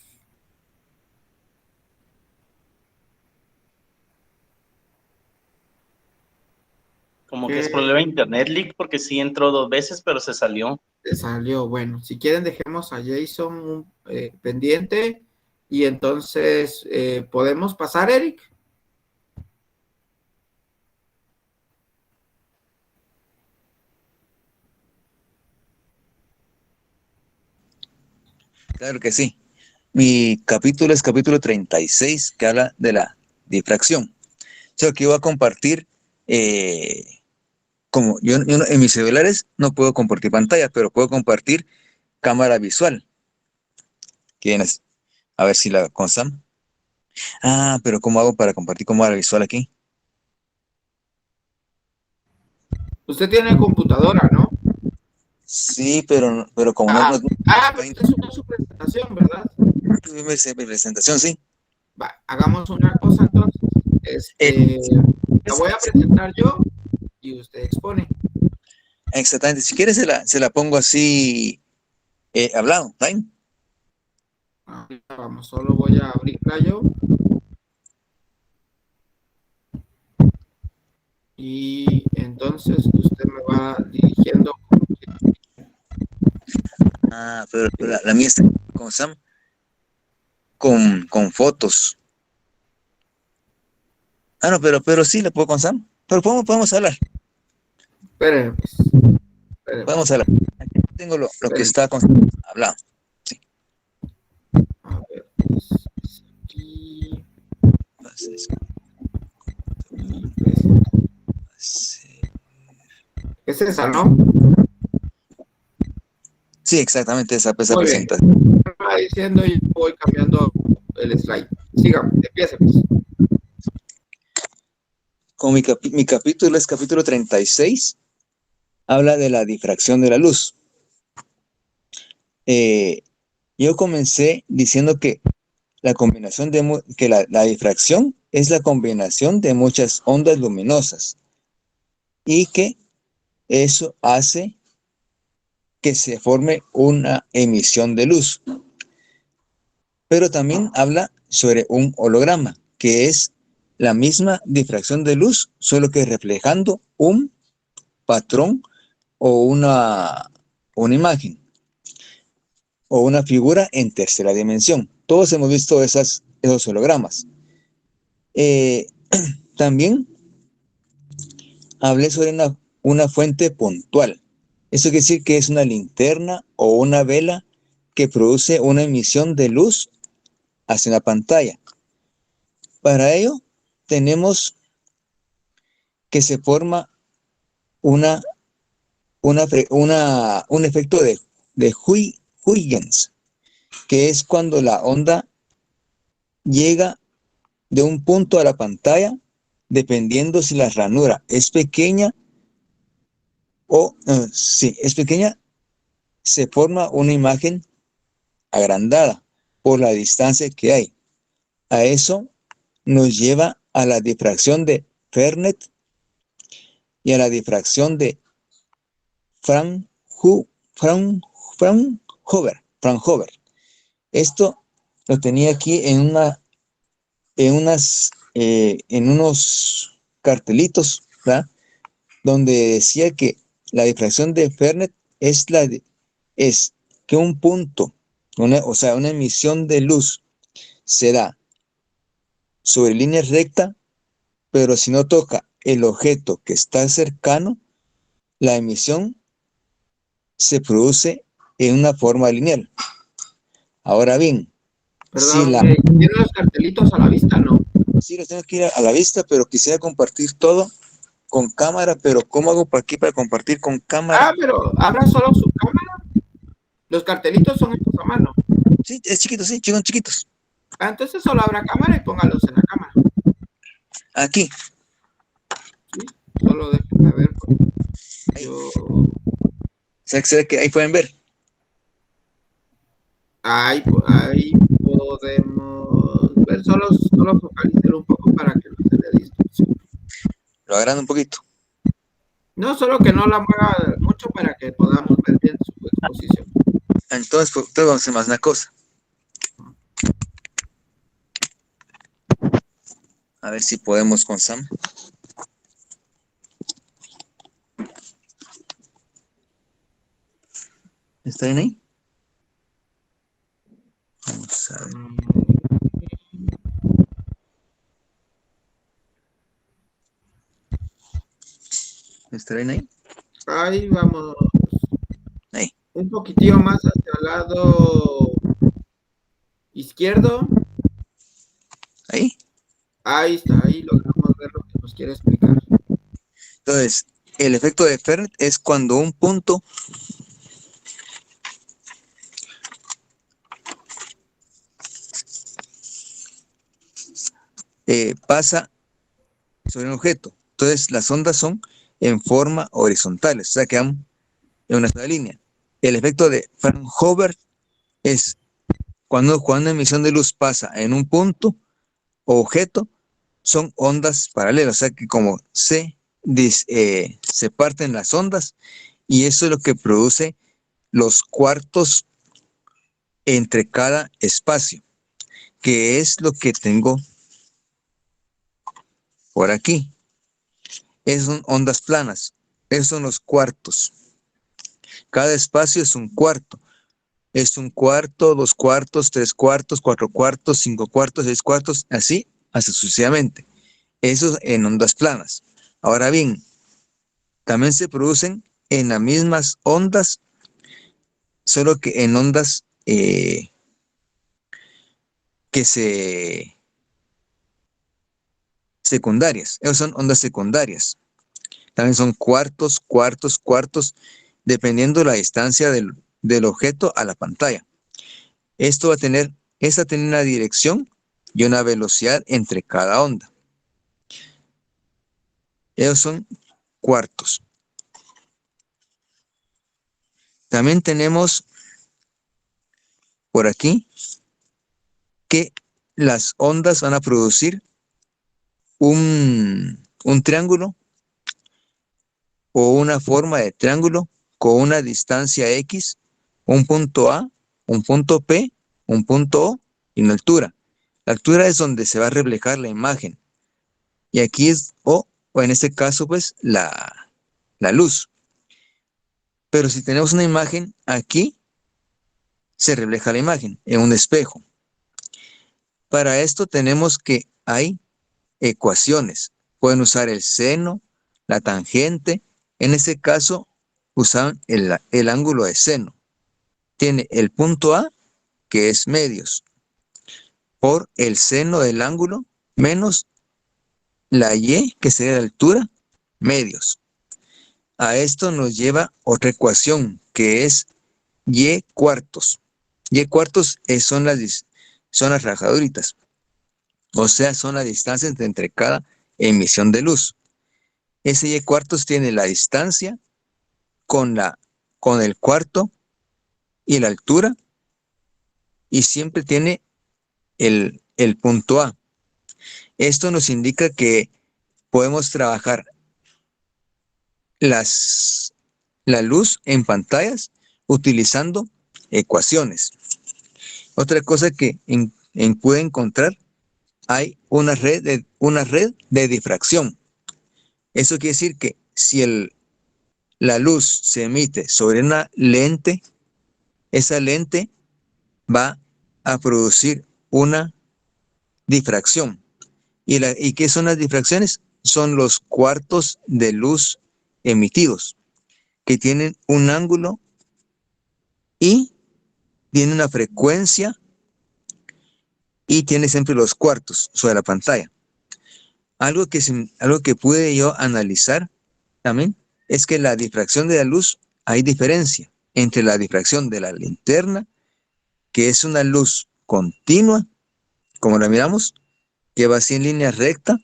Como que es problema de internet, Lick, porque sí entró 2 veces, pero se salió. Se salió. Bueno, si quieren dejemos a Jason pendiente y entonces podemos pasar, Eric. Claro que sí. Mi capítulo es capítulo 36, que habla de la difracción. Yo aquí voy a compartir, como yo en mis celulares no puedo compartir pantalla, pero puedo compartir cámara visual. que viene así. A ver si la con Sam. Ah, pero ¿cómo hago para compartir como área visual aquí? Usted tiene computadora, ¿no? Sí, pero como no, Ah, no pero usted subió su presentación, ¿verdad? tuve mi presentación, sí. Va, hagamos una cosa entonces. La voy a presentar yo y usted expone. Exactamente. Si quieres, se la pongo así, hablado, ¿está bien? Vamos, solo voy a abrirla yo. Y entonces usted me va dirigiendo. Ah, pero la mía está con Sam, con fotos. Ah, no, pero sí la puedo con Sam. Pero podemos hablar. Espere, pues. Podemos hablar. Aquí tengo lo que Espere. está con Sam hablado. Sí. A ver, pues, aquí. Es esa, ¿no? Sí, exactamente esa Muy bien. presentación. Va diciendo y voy cambiando el slide. Sigamos, empiece, pues. Con mi capítulo es capítulo 36. Habla de la difracción de la luz. Yo comencé diciendo que la combinación que la difracción es la combinación de muchas ondas luminosas y que eso hace que se forme una emisión de luz. Pero también habla sobre un holograma, que es la misma difracción de luz, solo que reflejando un patrón o una imagen o una figura en tercera dimensión. Todos hemos visto esos hologramas. También hablé sobre una fuente puntual. Eso quiere decir que es una linterna o una vela que produce una emisión de luz hacia la pantalla. Para ello, tenemos que se forma un efecto de Huygens, que es cuando la onda llega de un punto a la pantalla, dependiendo si la ranura es pequeña o si es pequeña, se forma una imagen agrandada por la distancia que hay. A eso nos lleva a la difracción de Fernet y a la difracción de Fraunhofer. Esto lo tenía aquí en unos cartelitos, ¿verdad? Donde decía que la difracción de Fernet es que un punto, o sea, una emisión de luz se da sobre línea recta, pero si no toca el objeto que está cercano, la emisión se produce en una forma lineal. Ahora bien, Perdón, ¿tiene los cartelitos a la vista? No. sí los tengo que ir a la vista, pero quisiera compartir todo con cámara, pero ¿cómo hago por aquí para compartir con cámara? Pero abra solo su cámara. Los cartelitos son hechos a mano. Sí, es chiquito, sí, son chiquitos. Entonces solo abra cámara y póngalos en la cámara. Aquí. Sí, solo déjenme ver. ¿Será que ahí pueden ver? Ahí podemos ver, solo focalicen un poco para que no se le distorsione. Lo agrando un poquito. No, solo que no la mueva mucho para que podamos ver bien su exposición. Entonces vamos a hacer más una cosa. A ver si podemos con Sam. ¿Está bien ahí? Vamos a ver. ¿Está bien ahí? Ahí vamos. Ahí. Un poquitillo más hacia el lado izquierdo. Ahí. Ahí está, ahí logramos ver lo que nos quiere explicar. Entonces, el efecto de Fernet es cuando un punto pasa sobre un objeto. Entonces, las ondas son en forma horizontal, o sea, quedan en una sola línea. El efecto de Fraunhofer es cuando una emisión de luz pasa en un punto o objeto, son ondas paralelas, o sea que como se parten las ondas, y eso es lo que produce los cuartos entre cada espacio, que es lo que tengo por aquí. Esas son ondas planas, esos son los cuartos. Cada espacio es un cuarto. Es un cuarto, 2 cuartos, 3 cuartos, 4 cuartos, 5 cuartos, 6 cuartos, así hasta sucesivamente. Eso en ondas planas. Ahora bien, también se producen en las mismas ondas, solo que en ondas secundarias. Esas son ondas secundarias. También son cuartos, cuartos, cuartos, dependiendo la distancia del objeto a la pantalla. Esta va a tener una dirección y una velocidad entre cada onda. Esos son cuartos. También tenemos por aquí que las ondas van a producir un triángulo o una forma de triángulo con una distancia X, un punto A, un punto P, un punto O y una altura. La altura es donde se va a reflejar la imagen. Y aquí es O en este caso, pues, la luz. Pero si tenemos una imagen, aquí se refleja la imagen en un espejo. Para esto tenemos que hay ecuaciones. Pueden usar el seno, la tangente. En ese caso, usan el ángulo de seno. Tiene el punto A, que es medios, por el seno del ángulo, menos la Y, que sería la altura, medios. A esto nos lleva otra ecuación, que es Y cuartos. Y cuartos son las rajaduritas. O sea, son las distancias entre cada emisión de luz. Ese Y cuartos tiene la distancia con el cuarto y la altura, y siempre tiene el punto A. Esto nos indica que podemos trabajar la luz en pantallas utilizando ecuaciones. Otra cosa que pude encontrar, hay una red de difracción. Eso quiere decir que si la luz se emite sobre una lente, esa lente va a producir una difracción. ¿Y qué son las difracciones? Son los cuartos de luz emitidos, que tienen un ángulo y tienen una frecuencia y tiene siempre los cuartos sobre la pantalla. Algo que pude yo analizar también es que la difracción de la luz, hay diferencia entre la difracción de la linterna, que es una luz continua, como la miramos, que va así en línea recta,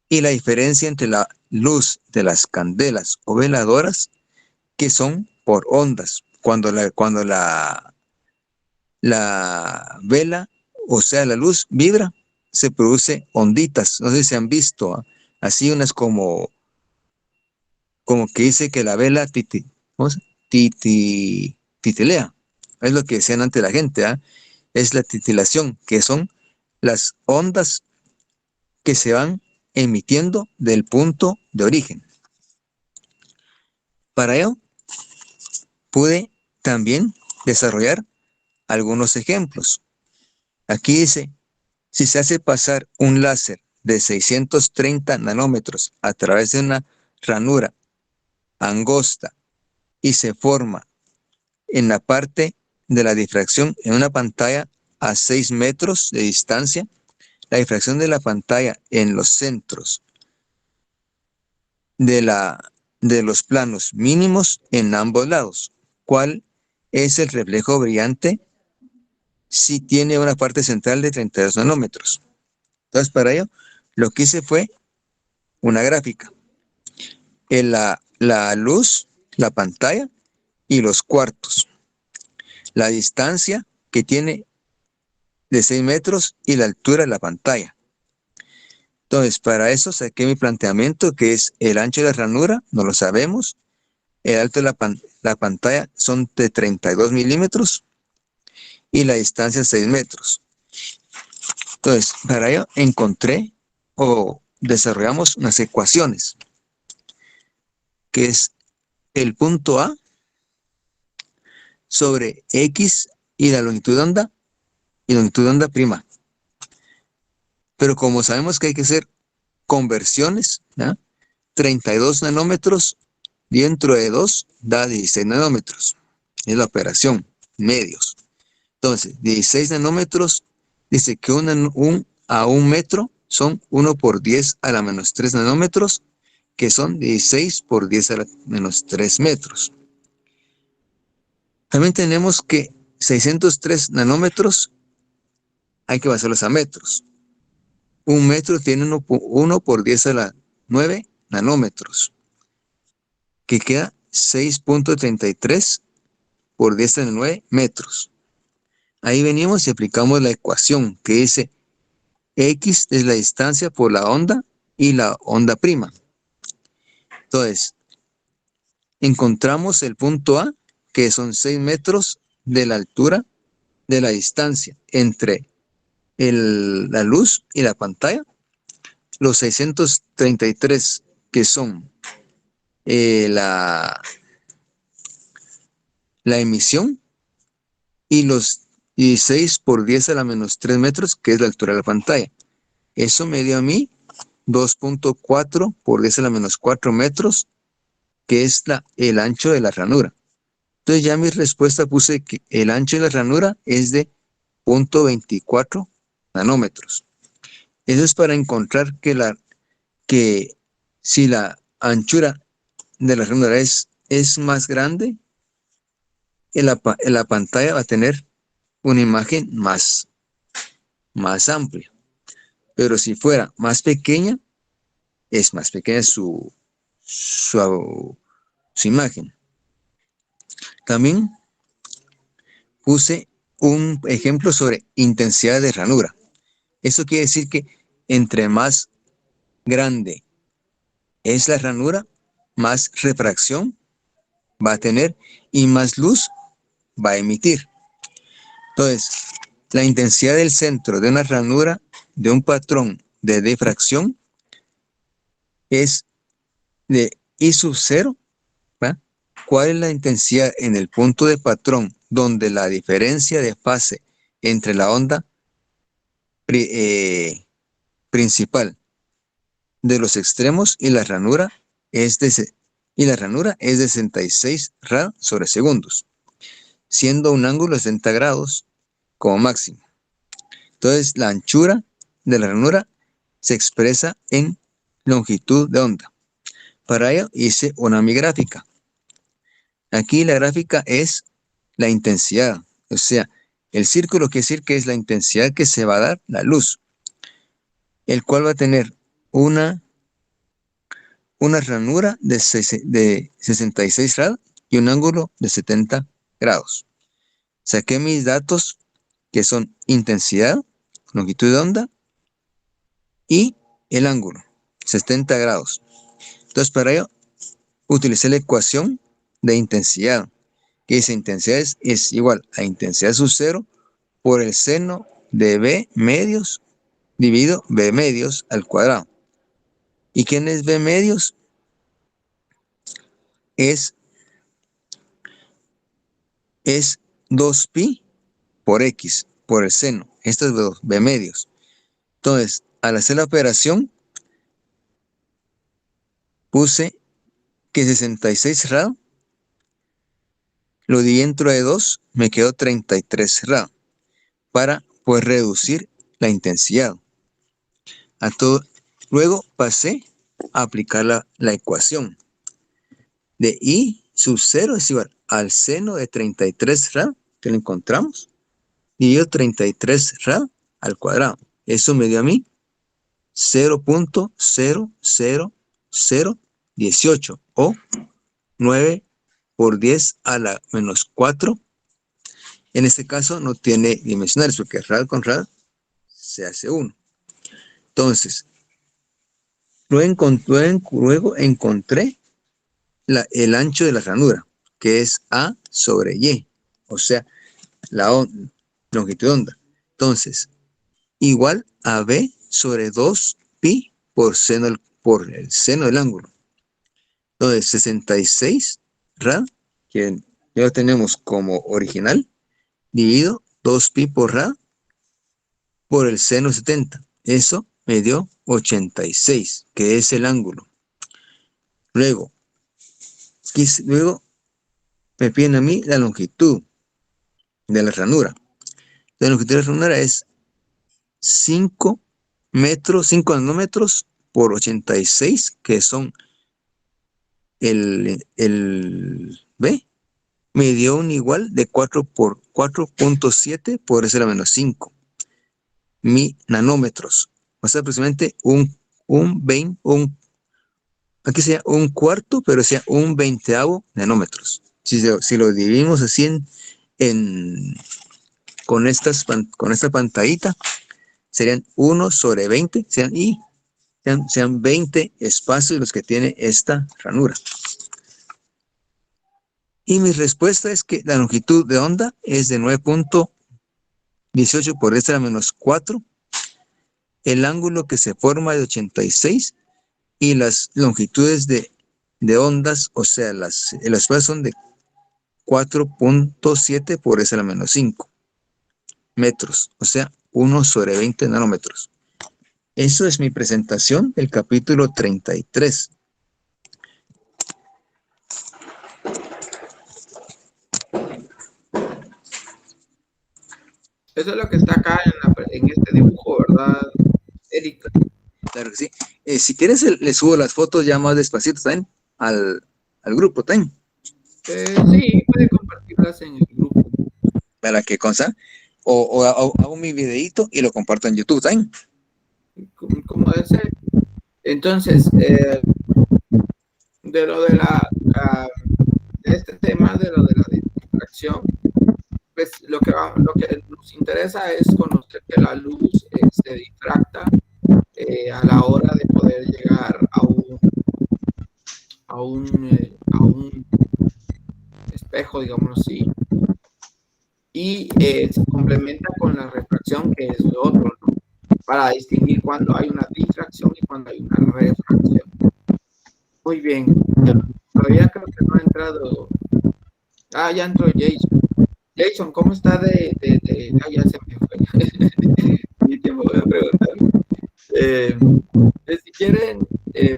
y la diferencia entre la luz de las candelas o veladoras, que son por ondas. Cuando la vela, o sea, la luz vibra, se produce onditas. No sé si han visto, así unas como que dice que la vela titilea. Es lo que decían antes la gente, es la titilación, que son las ondas que se van emitiendo del punto de origen. Para ello, pude también desarrollar algunos ejemplos. Aquí dice, si se hace pasar un láser de 630 nanómetros a través de una ranura angosta y se forma en la parte de la difracción en una pantalla a 6 metros de distancia, la difracción de la pantalla en los centros de los planos mínimos en ambos lados. ¿Cuál es el reflejo brillante si tiene una parte central de 32 nanómetros? Entonces, para ello, lo que hice fue una gráfica. La luz, la pantalla y los cuartos. La distancia que tiene de 6 metros y la altura de la pantalla. Entonces, para eso saqué mi planteamiento, que es el ancho de la ranura, no lo sabemos. El alto de la pantalla son de 32 milímetros y la distancia 6 metros. Entonces, para ello encontré o desarrollamos unas ecuaciones, que es el punto A sobre X y la longitud de onda y longitud de onda prima. Pero como sabemos que hay que hacer conversiones, ¿ya? 32 nanómetros dentro de 2 da 16 nanómetros. Es la operación, medios. Entonces, 16 nanómetros dice que a un metro son 1 por 10 a la menos 3 nanómetros, que son 16 por 10 a la menos 3 metros. También tenemos que 603 nanómetros hay que pasarlos a metros. Un metro tiene 1 por 10 a la 9 nanómetros, que queda 6.33 por 10 a la 9 metros. Ahí venimos y aplicamos la ecuación que dice X es la distancia por la onda y la onda prima. Entonces, encontramos el punto A, que son 6 metros de la altura de la distancia entre la luz y la pantalla. Los 633 que son la emisión, y los 16 por 10 a la menos 3 metros, que es la altura de la pantalla. Eso me dio a mí 2.4 por 10 a la menos 4 metros, que es el ancho de la ranura. Entonces ya mi respuesta puse que el ancho de la ranura es de 0.24 nanómetros. Eso es para encontrar que si la anchura de la ranura es más grande, en la pantalla va a tener una imagen más amplia. Pero si fuera más pequeña, es más pequeña su imagen. También puse un ejemplo sobre intensidad de ranura. Eso quiere decir que entre más grande es la ranura, más refracción va a tener y más luz va a emitir. Entonces, la intensidad del centro de una ranura de un patrón de difracción es de I sub 0. ¿Va? ¿Cuál es la intensidad en el punto de patrón donde la diferencia de fase entre la onda principal de los extremos y la ranura es de 66 rad sobre segundos, siendo un ángulo de 60 grados como máximo? Entonces, la anchura de la ranura se expresa en longitud de onda. Para ello hice una mi gráfica. Aquí la gráfica es la intensidad, o sea, el círculo quiere decir que es la intensidad que se va a dar la luz, el cual va a tener una ranura de 66 rad y un ángulo de 70 grados. Saqué mis datos, que son intensidad, longitud de onda y el ángulo, 70 grados. Entonces, para ello, utilicé la ecuación de intensidad, que esa intensidad es igual a intensidad sub 0 por el seno de B medios dividido B medios al cuadrado. ¿Y quién es B medios? Es 2pi por X, por el seno. Esto es B medios. Entonces, al hacer la operación, puse que 66 rad, lo di dentro de 2, me quedó 33 rad, para poder reducir la intensidad. Luego pasé a aplicar la ecuación de I sub 0 es igual al seno de 33 rad, que lo encontramos, dividido 33 rad al cuadrado. Eso me dio a mí 0.00018 o 9 por 10 a la menos 4. En este caso no tiene dimensionales porque rad con rad se hace 1. Entonces, luego encontré el ancho de la ranura, que es A sobre Y, o sea, la longitud de onda. Entonces, igual a B sobre 2 pi por el seno del ángulo. Entonces, 66 rad, que ya lo tenemos como original, dividido 2 pi por rad por el seno 70. Eso me dio 86, que es el ángulo. Luego me piden a mí la longitud de la ranura. La longitud de la ranura es 5 nanómetros por 86, que son el B. Me dio un igual de 4 por 4.7 por S a la menos 5 nanómetros. O sea, aproximadamente aquí sería un cuarto, pero sea un 20avo nanómetros. Si lo dividimos así con esta pantallita, serían 1 sobre 20, sean 20 espacios los que tiene esta ranura. Y mi respuesta es que la longitud de onda es de 9.18 por S a la menos 4, el ángulo que se forma de 86 y las longitudes de ondas, o sea, las espacios son de 4.7 por S a la menos 5 metros, o sea, 1 sobre 20 nanómetros. Eso es mi presentación del capítulo 33. Eso es lo que está acá en este dibujo, ¿verdad, Eric? Claro que sí. Si quieres, le subo las fotos ya más despacito también al grupo también. Sí, puede compartirlas en el grupo. Para que consta. O hago mi videito y lo comparto en YouTube también. Como desee. Entonces, de este tema, de lo de la difracción, pues lo que nos interesa es conocer que la luz se difracta a la hora de poder llegar a un espejo, digamos así, y se complementa con la refracción, que es lo otro, ¿no? Para distinguir cuando hay una difracción y cuando hay una refracción. Muy bien, todavía creo que no ha entrado. Ya entró Jason. Jason, ¿cómo está ya se me fue. Ni tiempo voy a preguntar. Si quieren,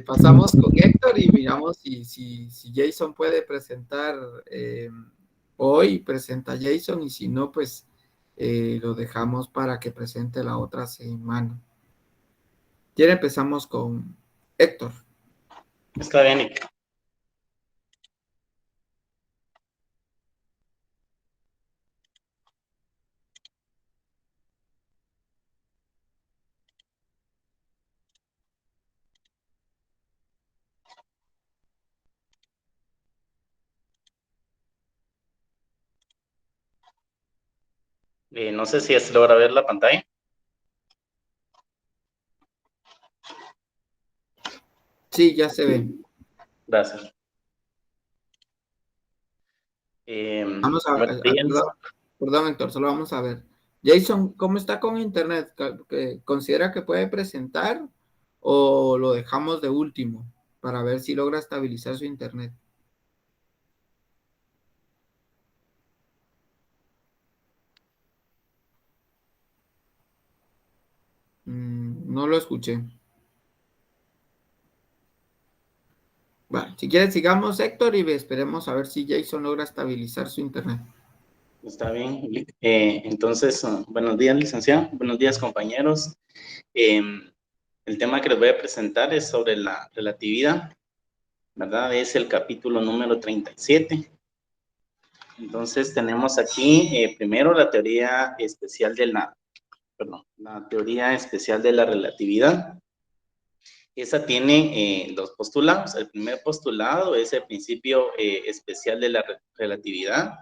pasamos con Héctor y miramos si Jason puede presentar hoy, presenta Jason, y si no, pues lo dejamos para que presente la otra semana. ¿Quiere? Empezamos con Héctor. Está bien, Nick. No sé si ya se logra ver la pantalla. Sí, ya se ve. Gracias. Vamos a ver. Perdón, Héctor, solo vamos a ver. Jason, ¿cómo está con internet? ¿Considera que puede presentar o lo dejamos de último para ver si logra estabilizar su internet? No lo escuché. Bueno, si quieres sigamos, Héctor, y esperemos a ver si Jason logra estabilizar su internet. Está bien. Entonces, buenos días, licenciado. Buenos días, compañeros. El tema que les voy a presentar es sobre la relatividad, ¿verdad? Es el capítulo número 37. Entonces, tenemos aquí primero la teoría especial de la teoría especial de la relatividad. Esa tiene dos postulados. El primer postulado es el principio especial de la relatividad.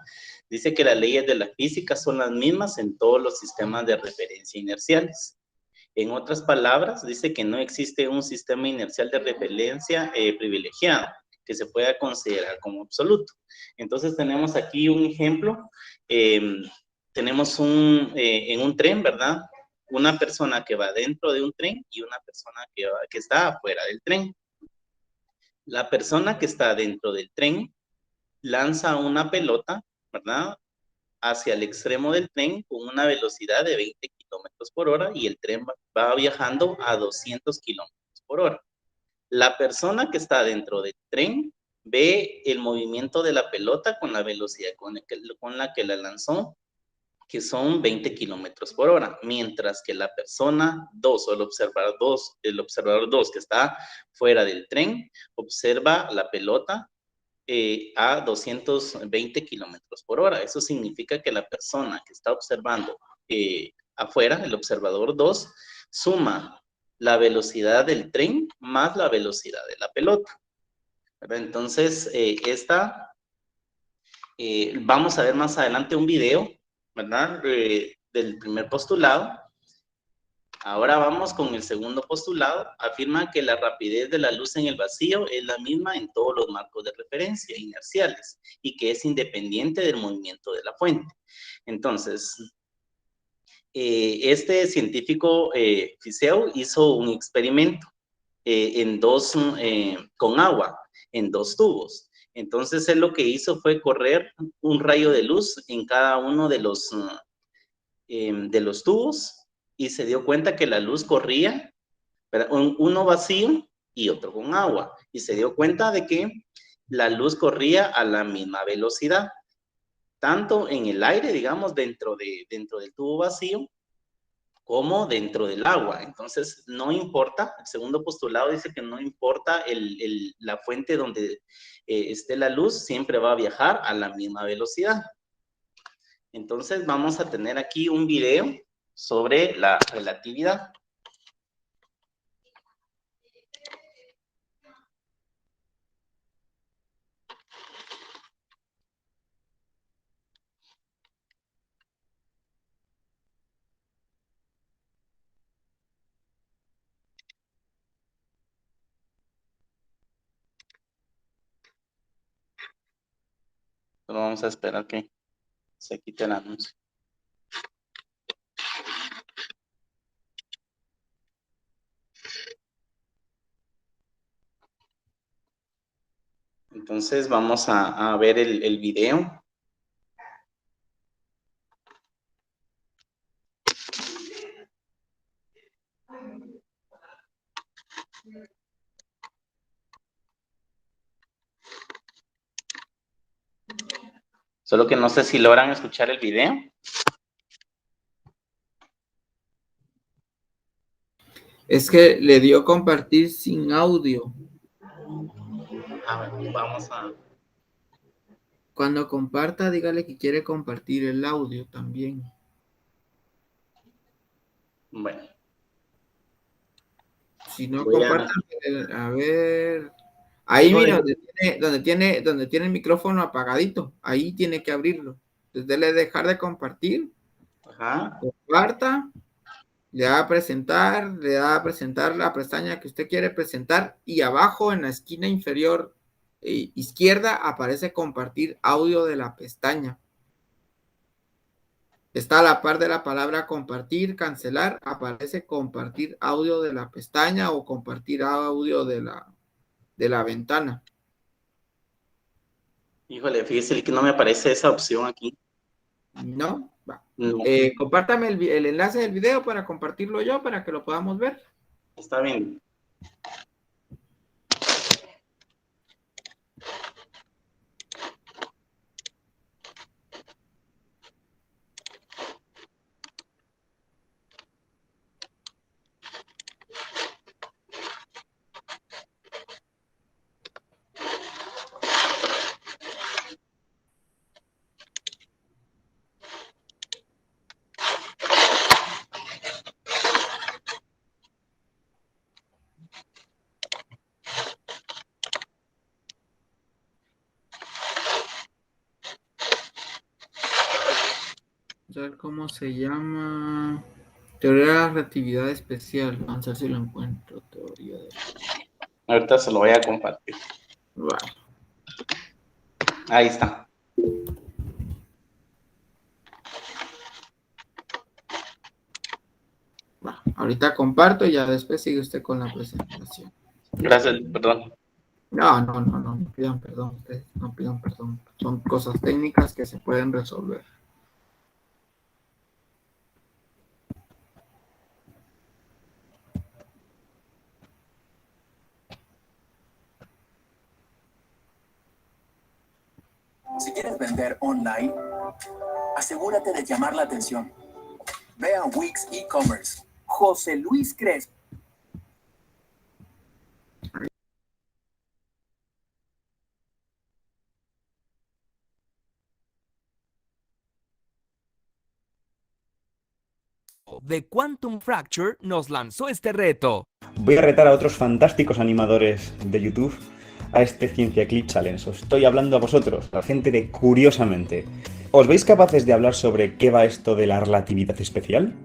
Dice que las leyes de la física son las mismas en todos los sistemas de referencia inerciales. En otras palabras, dice que no existe un sistema inercial de referencia privilegiado que se pueda considerar como absoluto. Entonces tenemos aquí un ejemplo. Tenemos en un tren, ¿verdad? Una persona que va dentro de un tren y una persona que está afuera del tren. La persona que está dentro del tren lanza una pelota, ¿verdad?, hacia el extremo del tren con una velocidad de 20 kilómetros por hora y el tren va viajando a 200 kilómetros por hora. La persona que está dentro del tren ve el movimiento de la pelota con la velocidad con la que la lanzó, que son 20 kilómetros por hora, mientras que la persona 2 o el observador 2 que está fuera del tren observa la pelota a 220 kilómetros por hora. Eso significa que la persona que está observando afuera, el observador 2, suma la velocidad del tren más la velocidad de la pelota, ¿verdad? Entonces, vamos a ver más adelante un video, ¿verdad? Del primer postulado. Ahora vamos con el segundo postulado. Afirma que la rapidez de la luz en el vacío es la misma en todos los marcos de referencia inerciales y que es independiente del movimiento de la fuente. Entonces, este científico Fizeau hizo un experimento con agua en 2 tubos. Entonces, él lo que hizo fue correr un rayo de luz en cada uno de los tubos y se dio cuenta que la luz corría, ¿verdad?, uno vacío y otro con agua. Y se dio cuenta de que la luz corría a la misma velocidad, tanto en el aire, digamos, dentro del tubo vacío, como dentro del agua. Entonces, no importa, el segundo postulado dice que no importa la fuente donde esté la luz, siempre va a viajar a la misma velocidad. Entonces, vamos a tener aquí un video sobre la relatividad. Solo vamos a esperar que se quite el anuncio. Entonces vamos a ver el video. Solo que no sé si logran escuchar el video. Es que le dio compartir sin audio. A ver, vamos a... Cuando comparta, dígale que quiere compartir el audio también. Bueno. Si no Voy compartan, a ver. Ahí mira, donde tiene el micrófono apagadito, ahí tiene que abrirlo. Entonces dele dejar de compartir. Ajá. Comparta, le da a presentar la pestaña que usted quiere presentar y abajo en la esquina inferior izquierda aparece compartir audio de la pestaña. Está a la par de la palabra compartir, cancelar, aparece compartir audio de la pestaña o compartir audio de la ventana. Híjole, fíjese que no me aparece esa opción aquí. ¿No? Va. No. Compártame el enlace del video para compartirlo yo, para que lo podamos ver. Está bien. encontrar cómo se llama. Teoría de la relatividad especial. Vamos a ver si lo encuentro. Teoría de... Ahorita se lo voy a compartir. Vale. Ahí está. Va, ahorita comparto y ya después sigue usted con la presentación. Gracias, perdón. No pidan perdón, ustedes no pidan perdón. Son cosas técnicas que se pueden resolver. Si quieres vender online, asegúrate de llamar la atención. Ve a Wix e-commerce. José Luis Crespo. De Quantum Fracture nos lanzó este reto. Voy a retar a otros fantásticos animadores de YouTube a este Ciencia Clip Challenge. Os estoy hablando a vosotros, a la gente de Curiosamente. ¿Os veis capaces de hablar sobre qué va esto de la relatividad especial?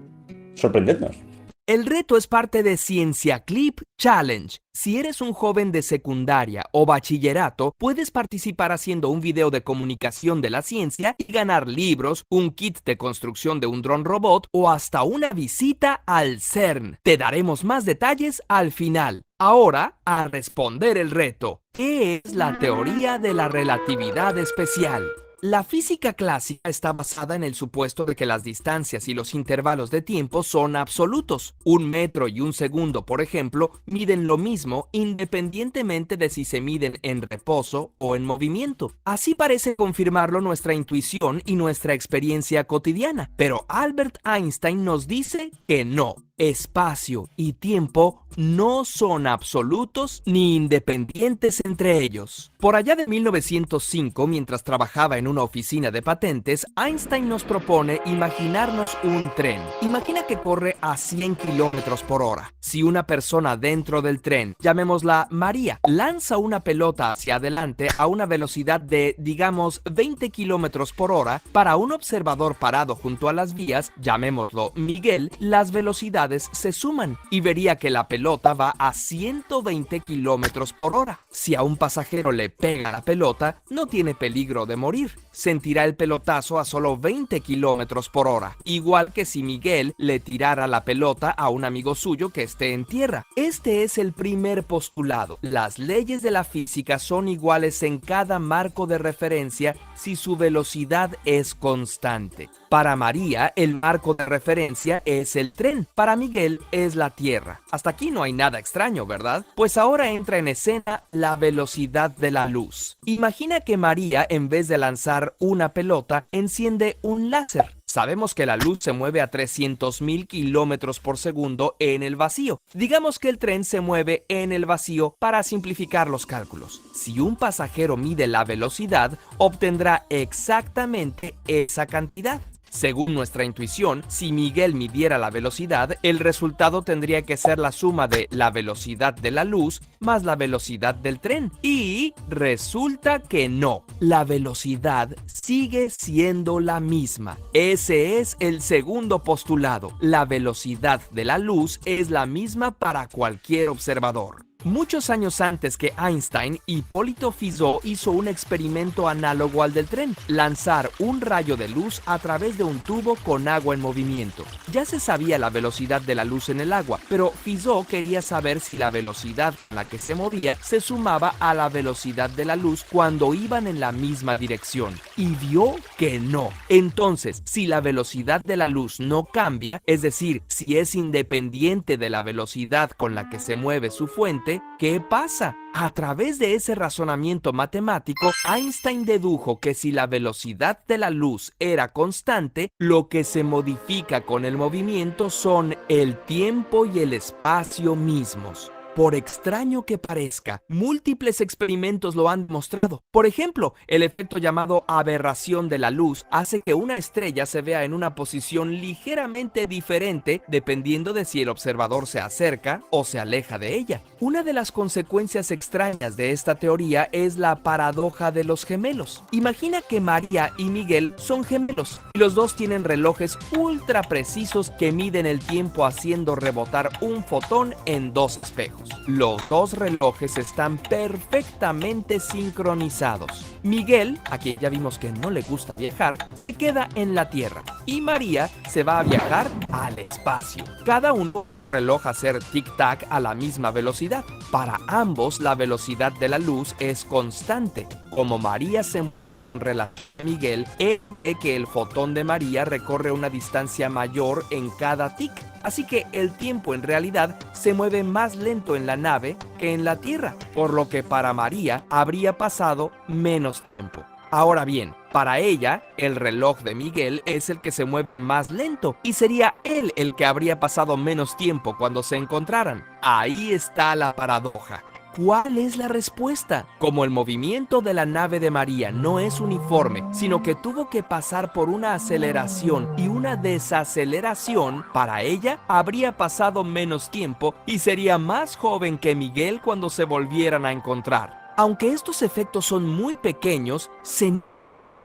Sorprendednos. El reto es parte de Ciencia Clip Challenge. Si eres un joven de secundaria o bachillerato, puedes participar haciendo un video de comunicación de la ciencia y ganar libros, un kit de construcción de un dron robot o hasta una visita al CERN. Te daremos más detalles al final. Ahora, a responder el reto. ¿Qué es la teoría de la relatividad especial? La física clásica está basada en el supuesto de que las distancias y los intervalos de tiempo son absolutos. 1 metro y 1 segundo, por ejemplo, miden lo mismo independientemente de si se miden en reposo o en movimiento. Así parece confirmarlo nuestra intuición y nuestra experiencia cotidiana. Pero Albert Einstein nos dice que no. Espacio y tiempo no son absolutos ni independientes entre ellos. Por allá de 1905, mientras trabajaba en una oficina de patentes, Einstein nos propone imaginarnos un tren. Imagina que corre a 100 kilómetros por hora. Si una persona dentro del tren, llamémosla María, lanza una pelota hacia adelante a una velocidad de, digamos, 20 kilómetros por hora, para un observador parado junto a las vías, llamémoslo Miguel, las velocidades se suman y vería que la pelota va a 120 kilómetros por hora. Si a un pasajero le pega la pelota, no tiene peligro de morir. Sentirá el pelotazo a solo 20 kilómetros por hora, igual que si Miguel le tirara la pelota a un amigo suyo que esté en tierra. Este es el primer postulado. Las leyes de la física son iguales en cada marco de referencia si su velocidad es constante. Para María, el marco de referencia es el tren. Para Miguel es la Tierra. Hasta aquí no hay nada extraño, ¿verdad? Pues ahora entra en escena la velocidad de la luz. Imagina que María, en vez de lanzar una pelota, enciende un láser. Sabemos que la luz se mueve a 300.000 kilómetros por segundo en el vacío. Digamos que el tren se mueve en el vacío para simplificar los cálculos. Si un pasajero mide la velocidad, obtendrá exactamente esa cantidad. Según nuestra intuición, si Miguel midiera la velocidad, el resultado tendría que ser la suma de la velocidad de la luz más la velocidad del tren. Y resulta que no. La velocidad sigue siendo la misma. Ese es el segundo postulado. La velocidad de la luz es la misma para cualquier observador. Muchos años antes que Einstein, Hipólito Fizeau hizo un experimento análogo al del tren: lanzar un rayo de luz a través de un tubo con agua en movimiento. Ya se sabía la velocidad de la luz en el agua, pero Fizeau quería saber si la velocidad a la que se movía se sumaba a la velocidad de la luz cuando iban en la misma dirección, y vio que no. Entonces, si la velocidad de la luz no cambia, es decir, si es independiente de la velocidad con la que se mueve su fuente, ¿qué pasa? A través de ese razonamiento matemático, Einstein dedujo que si la velocidad de la luz era constante, lo que se modifica con el movimiento son el tiempo y el espacio mismos. Por extraño que parezca, múltiples experimentos lo han demostrado. Por ejemplo, el efecto llamado aberración de la luz hace que una estrella se vea en una posición ligeramente diferente dependiendo de si el observador se acerca o se aleja de ella. Una de las consecuencias extrañas de esta teoría es la paradoja de los gemelos. Imagina que María y Miguel son gemelos y los dos tienen relojes ultra precisos que miden el tiempo haciendo rebotar un fotón en dos espejos. Los dos relojes están perfectamente sincronizados. Miguel, a quien ya vimos que no le gusta viajar, se queda en la Tierra y María se va a viajar al espacio. Cada uno reloj hacer tic-tac a la misma velocidad. Para ambos la velocidad de la luz es constante. Como María se relación a Miguel es que el fotón de María recorre una distancia mayor en cada tic, así que el tiempo en realidad se mueve más lento en la nave que en la Tierra, por lo que para María habría pasado menos tiempo. Ahora bien, para ella, el reloj de Miguel es el que se mueve más lento y sería él el que habría pasado menos tiempo cuando se encontraran. Ahí está la paradoja. ¿Cuál es la respuesta? Como el movimiento de la nave de María no es uniforme, sino que tuvo que pasar por una aceleración y una desaceleración, para ella habría pasado menos tiempo y sería más joven que Miguel cuando se volvieran a encontrar. Aunque estos efectos son muy pequeños,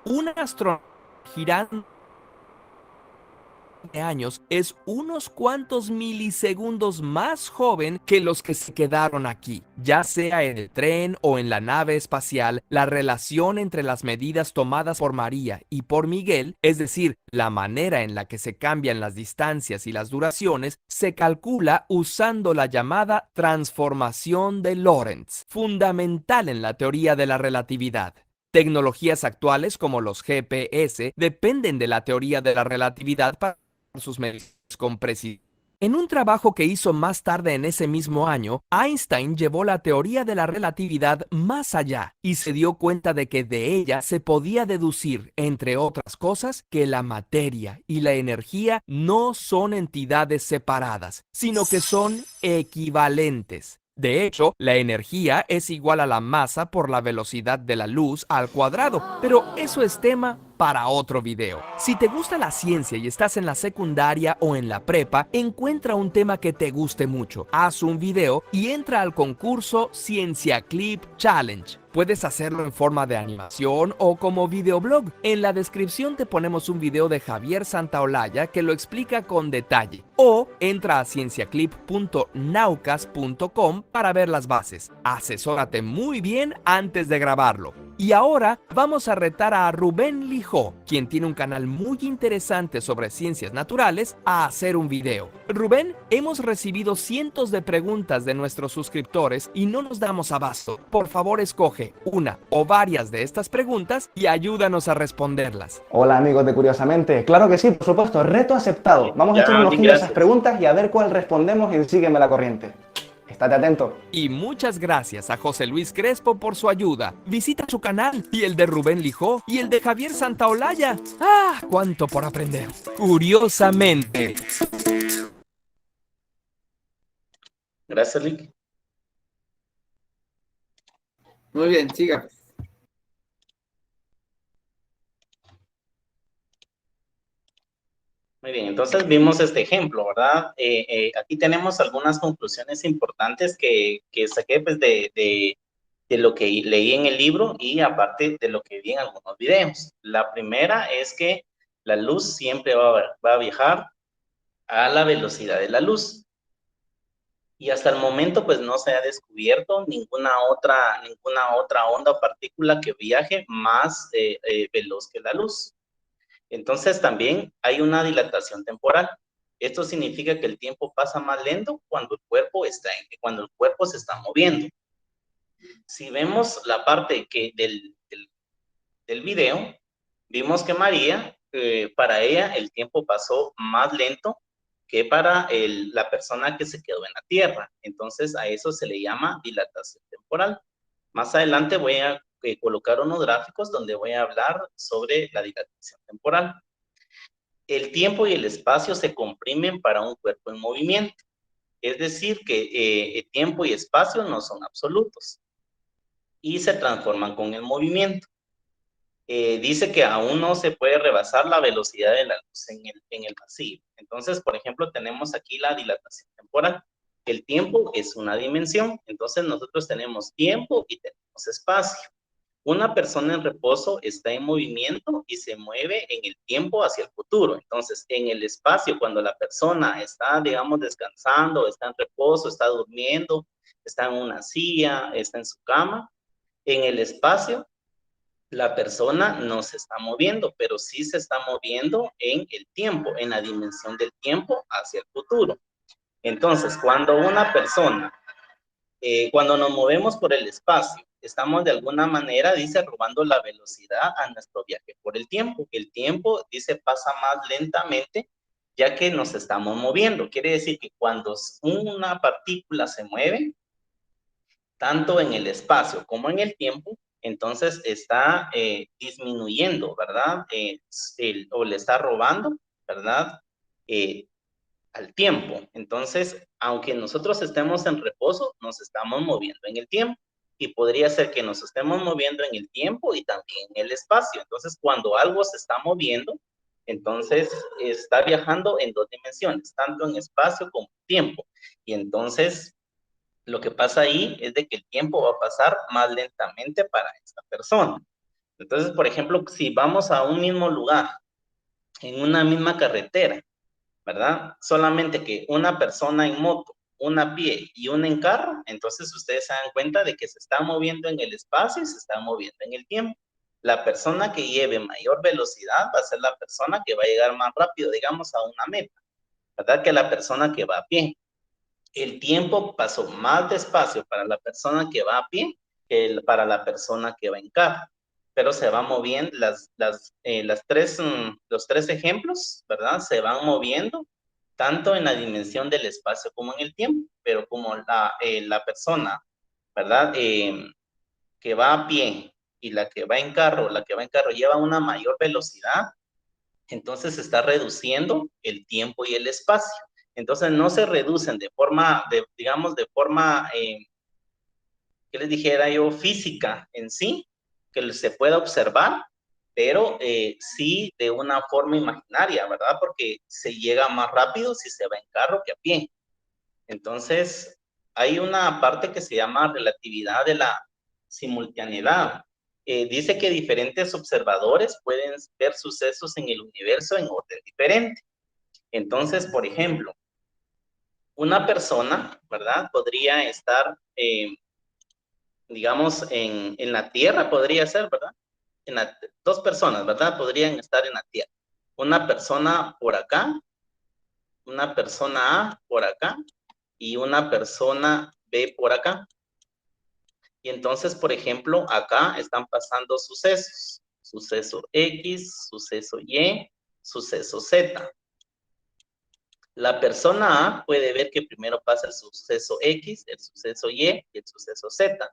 un astronauta girando de años es unos cuantos milisegundos más joven que los que se quedaron aquí. Ya sea en el tren o en la nave espacial, la relación entre las medidas tomadas por María y por Miguel, es decir, la manera en la que se cambian las distancias y las duraciones, se calcula usando la llamada transformación de Lorentz, fundamental en la teoría de la relatividad. Tecnologías actuales como los GPS dependen de la teoría de la relatividad para sus medidas con precisión. En un trabajo que hizo más tarde en ese mismo año, Einstein llevó la teoría de la relatividad más allá y se dio cuenta de que de ella se podía deducir, entre otras cosas, que la materia y la energía no son entidades separadas, sino que son equivalentes. De hecho, la energía es igual a la masa por la velocidad de la luz al cuadrado, pero eso es tema para otro video. Si te gusta la ciencia y estás en la secundaria o en la prepa, encuentra un tema que te guste mucho, haz un video y entra al concurso Ciencia Clip Challenge. Puedes hacerlo en forma de animación o como videoblog. En la descripción te ponemos un video de Javier Santaolalla que lo explica con detalle. O entra a cienciaclip.naucas.com para ver las bases. Asesórate muy bien antes de grabarlo. Y ahora vamos a retar a Rubén Lijó, quien tiene un canal muy interesante sobre ciencias naturales, a hacer un video. Rubén, hemos recibido cientos de preguntas de nuestros suscriptores y no nos damos abasto. Por favor, escoge una o varias de estas preguntas y ayúdanos a responderlas. Hola amigos de Curiosamente, claro que sí, por supuesto, reto aceptado. Vamos a echar un ojillo a esas preguntas y a ver cuál respondemos en Sígueme la Corriente. Estate atento. Y muchas gracias a José Luis Crespo por su ayuda. Visita su canal y el de Rubén Lijó y el de Javier Santaolalla. ¡Ah! ¡Cuánto por aprender! Curiosamente. Gracias, Lick. Muy bien, siga. Muy bien, entonces vimos este ejemplo, ¿verdad? Aquí tenemos algunas conclusiones importantes que saqué pues, de lo que leí en el libro y aparte de lo que vi en algunos videos. La primera es que la luz siempre va a viajar a la velocidad de la luz. Y hasta el momento pues no se ha descubierto ninguna otra onda o partícula que viaje más veloz que la luz. Entonces también hay una dilatación temporal. Esto significa que el tiempo pasa más lento cuando el cuerpo se está moviendo. Si vemos la parte del video, vimos que María, para ella el tiempo pasó más lento que para la persona que se quedó en la Tierra. Entonces a eso se le llama dilatación temporal. Más adelante voy a colocar unos gráficos donde voy a hablar sobre la dilatación temporal. El tiempo y el espacio se comprimen para un cuerpo en movimiento. Es decir, que tiempo y espacio no son absolutos y se transforman con el movimiento. Dice que aún no se puede rebasar la velocidad de la luz en el vacío. Entonces, por ejemplo, tenemos aquí la dilatación temporal. El tiempo es una dimensión, entonces nosotros tenemos tiempo y tenemos espacio. Una persona en reposo está en movimiento y se mueve en el tiempo hacia el futuro. Entonces, en el espacio, cuando la persona está, digamos, descansando, está en reposo, está durmiendo, está en una silla, está en su cama, en el espacio, la persona no se está moviendo, pero sí se está moviendo en el tiempo, en la dimensión del tiempo hacia el futuro. Entonces, cuando una persona, cuando nos movemos por el espacio, estamos de alguna manera, dice, robando la velocidad a nuestro viaje por el tiempo. El tiempo, dice, pasa más lentamente ya que nos estamos moviendo. Quiere decir que cuando una partícula se mueve, tanto en el espacio como en el tiempo, entonces está disminuyendo, ¿verdad? O le está robando, ¿verdad? Al tiempo. Entonces, aunque nosotros estemos en reposo, nos estamos moviendo en el tiempo. Y podría ser que nos estemos moviendo en el tiempo y también en el espacio. Entonces, cuando algo se está moviendo, entonces está viajando en dos dimensiones, tanto en espacio como tiempo. Y entonces, lo que pasa ahí es de que el tiempo va a pasar más lentamente para esta persona. Entonces, por ejemplo, si vamos a un mismo lugar, en una misma carretera, ¿verdad? Solamente que una persona en moto, una a pie y una en carro, entonces ustedes se dan cuenta de que se está moviendo en el espacio y se está moviendo en el tiempo. La persona que lleve mayor velocidad va a ser la persona que va a llegar más rápido, digamos, a una meta, ¿verdad? Que la persona que va a pie. El tiempo pasó más despacio para la persona que va a pie que para la persona que va en carro. Pero se van moviendo los tres ejemplos, ¿verdad? Se van moviendo tanto en la dimensión del espacio como en el tiempo, pero como la persona, ¿verdad? Que va a pie y la que va en carro lleva una mayor velocidad, entonces se está reduciendo el tiempo y el espacio. Entonces no se reducen de forma, digamos, de forma, ¿qué les dijera yo? Física en sí, que se pueda observar, pero sí de una forma imaginaria, ¿verdad? Porque se llega más rápido si se va en carro que a pie. Entonces, hay una parte que se llama relatividad de la simultaneidad. Dice que diferentes observadores pueden ver sucesos en el universo en orden diferente. Entonces, por ejemplo, una persona, ¿verdad? Podría estar, digamos, en la Tierra, podría ser, ¿verdad? Dos personas, ¿verdad? Podrían estar en la Tierra. Una persona por acá, una persona A por acá y una persona B por acá. Y entonces, por ejemplo, acá están pasando sucesos. Suceso X, suceso Y, suceso Z. La persona A puede ver que primero pasa el suceso X, el suceso Y y el suceso Z.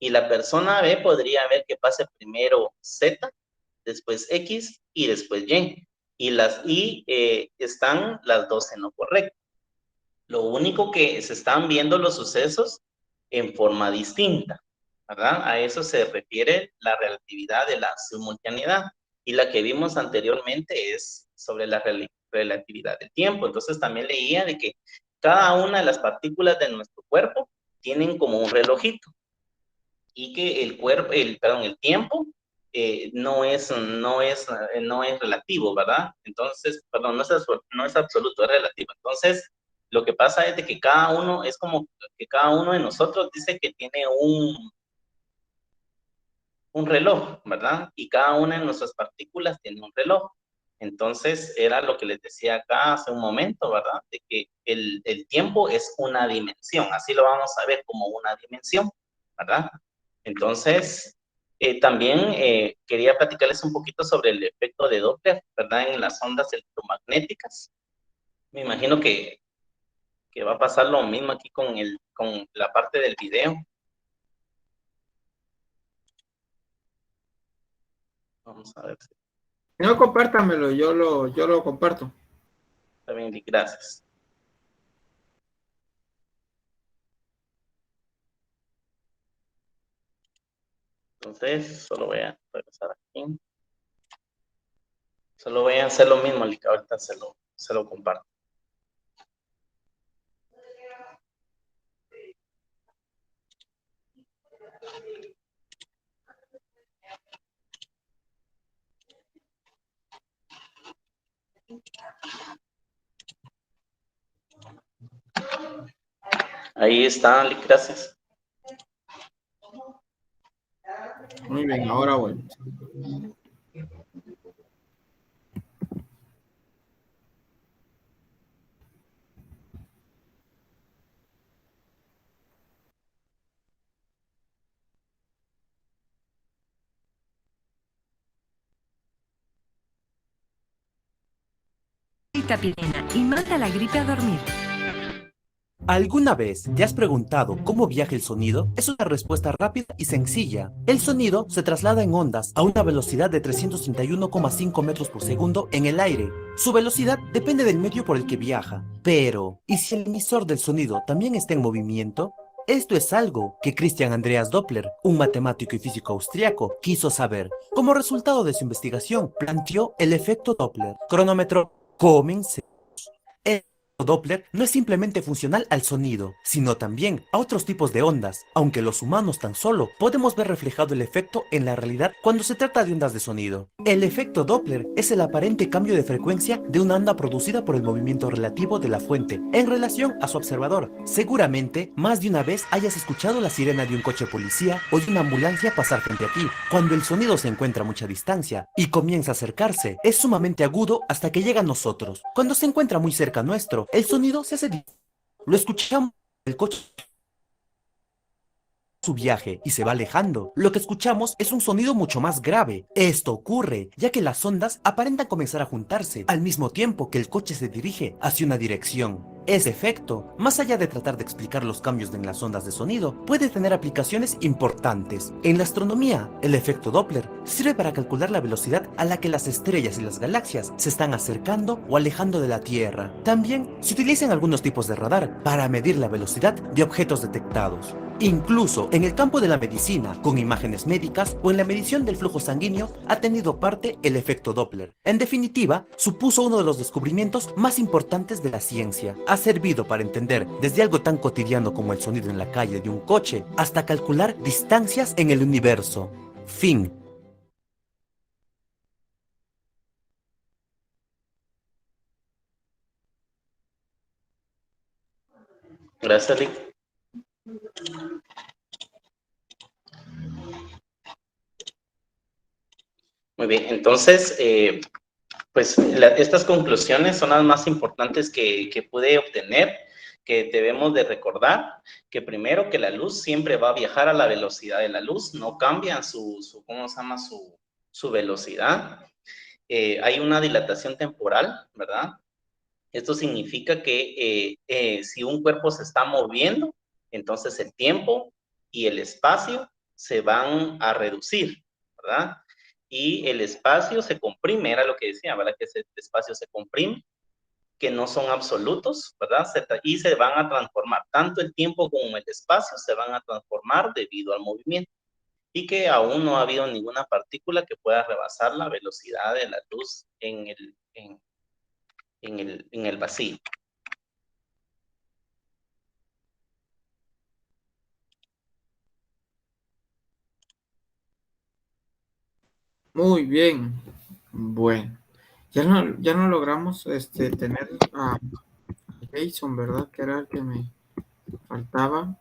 Y la persona B podría ver que pase primero Z, después X y después Y. Y están las dos en lo correcto. Lo único que se están viendo los sucesos en forma distinta, ¿verdad? A eso se refiere la relatividad de la simultaneidad. Y la que vimos anteriormente es sobre la relatividad del tiempo. Entonces también leía de que cada una de las partículas de nuestro cuerpo tienen como un relojito y que el tiempo no es relativo, ¿verdad? Entonces, perdón, no es absoluto, es relativo. Entonces, lo que pasa es de que cada uno, es como que cada uno de nosotros dice que tiene un reloj, ¿verdad? Y cada una de nuestras partículas tiene un reloj. Entonces, era lo que les decía acá hace un momento, ¿verdad? De que el tiempo es una dimensión, así lo vamos a ver como una dimensión, ¿verdad? Entonces, también quería platicarles un poquito sobre el efecto de Doppler, ¿verdad? En las ondas electromagnéticas. Me imagino que va a pasar lo mismo aquí con la parte del video. Vamos a ver. No, compártamelo, yo lo comparto. Está bien, gracias. Entonces, solo voy a regresar aquí. Solo voy a hacer lo mismo, que ahorita se lo comparto. Ahí está, gracias. Muy bien, ahora voy. Vitapirena y manda la gripe a dormir. ¿Alguna vez te has preguntado cómo viaja el sonido? Es una respuesta rápida y sencilla. El sonido se traslada en ondas a una velocidad de 331,5 metros por segundo en el aire. Su velocidad depende del medio por el que viaja. Pero, ¿y si el emisor del sonido también está en movimiento? Esto es algo que Christian Andreas Doppler, un matemático y físico austriaco, quiso saber. Como resultado de su investigación, planteó el efecto Doppler. Cronómetro, comencemos. Doppler no es simplemente funcional al sonido, sino también a otros tipos de ondas, aunque los humanos tan solo podemos ver reflejado el efecto en la realidad cuando se trata de ondas de sonido. El efecto Doppler es el aparente cambio de frecuencia de una onda producida por el movimiento relativo de la fuente en relación a su observador. Seguramente, más de una vez hayas escuchado la sirena de un coche policía o de una ambulancia pasar frente a ti. Cuando el sonido se encuentra a mucha distancia y comienza a acercarse, es sumamente agudo hasta que llega a nosotros. Cuando se encuentra muy cerca nuestro, el sonido se hace. Lo escuchamos en el coche su viaje y se va alejando. Lo que escuchamos es un sonido mucho más grave. Esto ocurre ya que las ondas aparentan comenzar a juntarse al mismo tiempo que el coche se dirige hacia una dirección. Ese efecto, más allá de tratar de explicar los cambios en las ondas de sonido, puede tener aplicaciones importantes. En la astronomía, el efecto Doppler sirve para calcular la velocidad a la que las estrellas y las galaxias se están acercando o alejando de la Tierra. También se utilizan algunos tipos de radar para medir la velocidad de objetos detectados. Incluso en el campo de la medicina, con imágenes médicas o en la medición del flujo sanguíneo, ha tenido parte el efecto Doppler. En definitiva, supuso uno de los descubrimientos más importantes de la ciencia. Ha servido para entender desde algo tan cotidiano como el sonido en la calle de un coche, hasta calcular distancias en el universo. Fin. Gracias, Lick. Muy bien, entonces, pues estas conclusiones son las más importantes que pude obtener, que debemos de recordar, que primero que la luz siempre va a viajar a la velocidad de la luz, no cambian ¿cómo se llama? Su velocidad. Hay una dilatación temporal, ¿verdad? Esto significa que si un cuerpo se está moviendo, entonces el tiempo y el espacio se van a reducir, ¿verdad? Y el espacio se comprime, era lo que decía, ¿verdad? Que ese espacio se comprime, que no son absolutos, ¿verdad? Y se van a transformar, tanto el tiempo como el espacio se van a transformar debido al movimiento, y que aún no ha habido ninguna partícula que pueda rebasar la velocidad de la luz en el vacío. Muy bien. Bueno, ya no logramos tener a Jason, ¿verdad? Que era el que me faltaba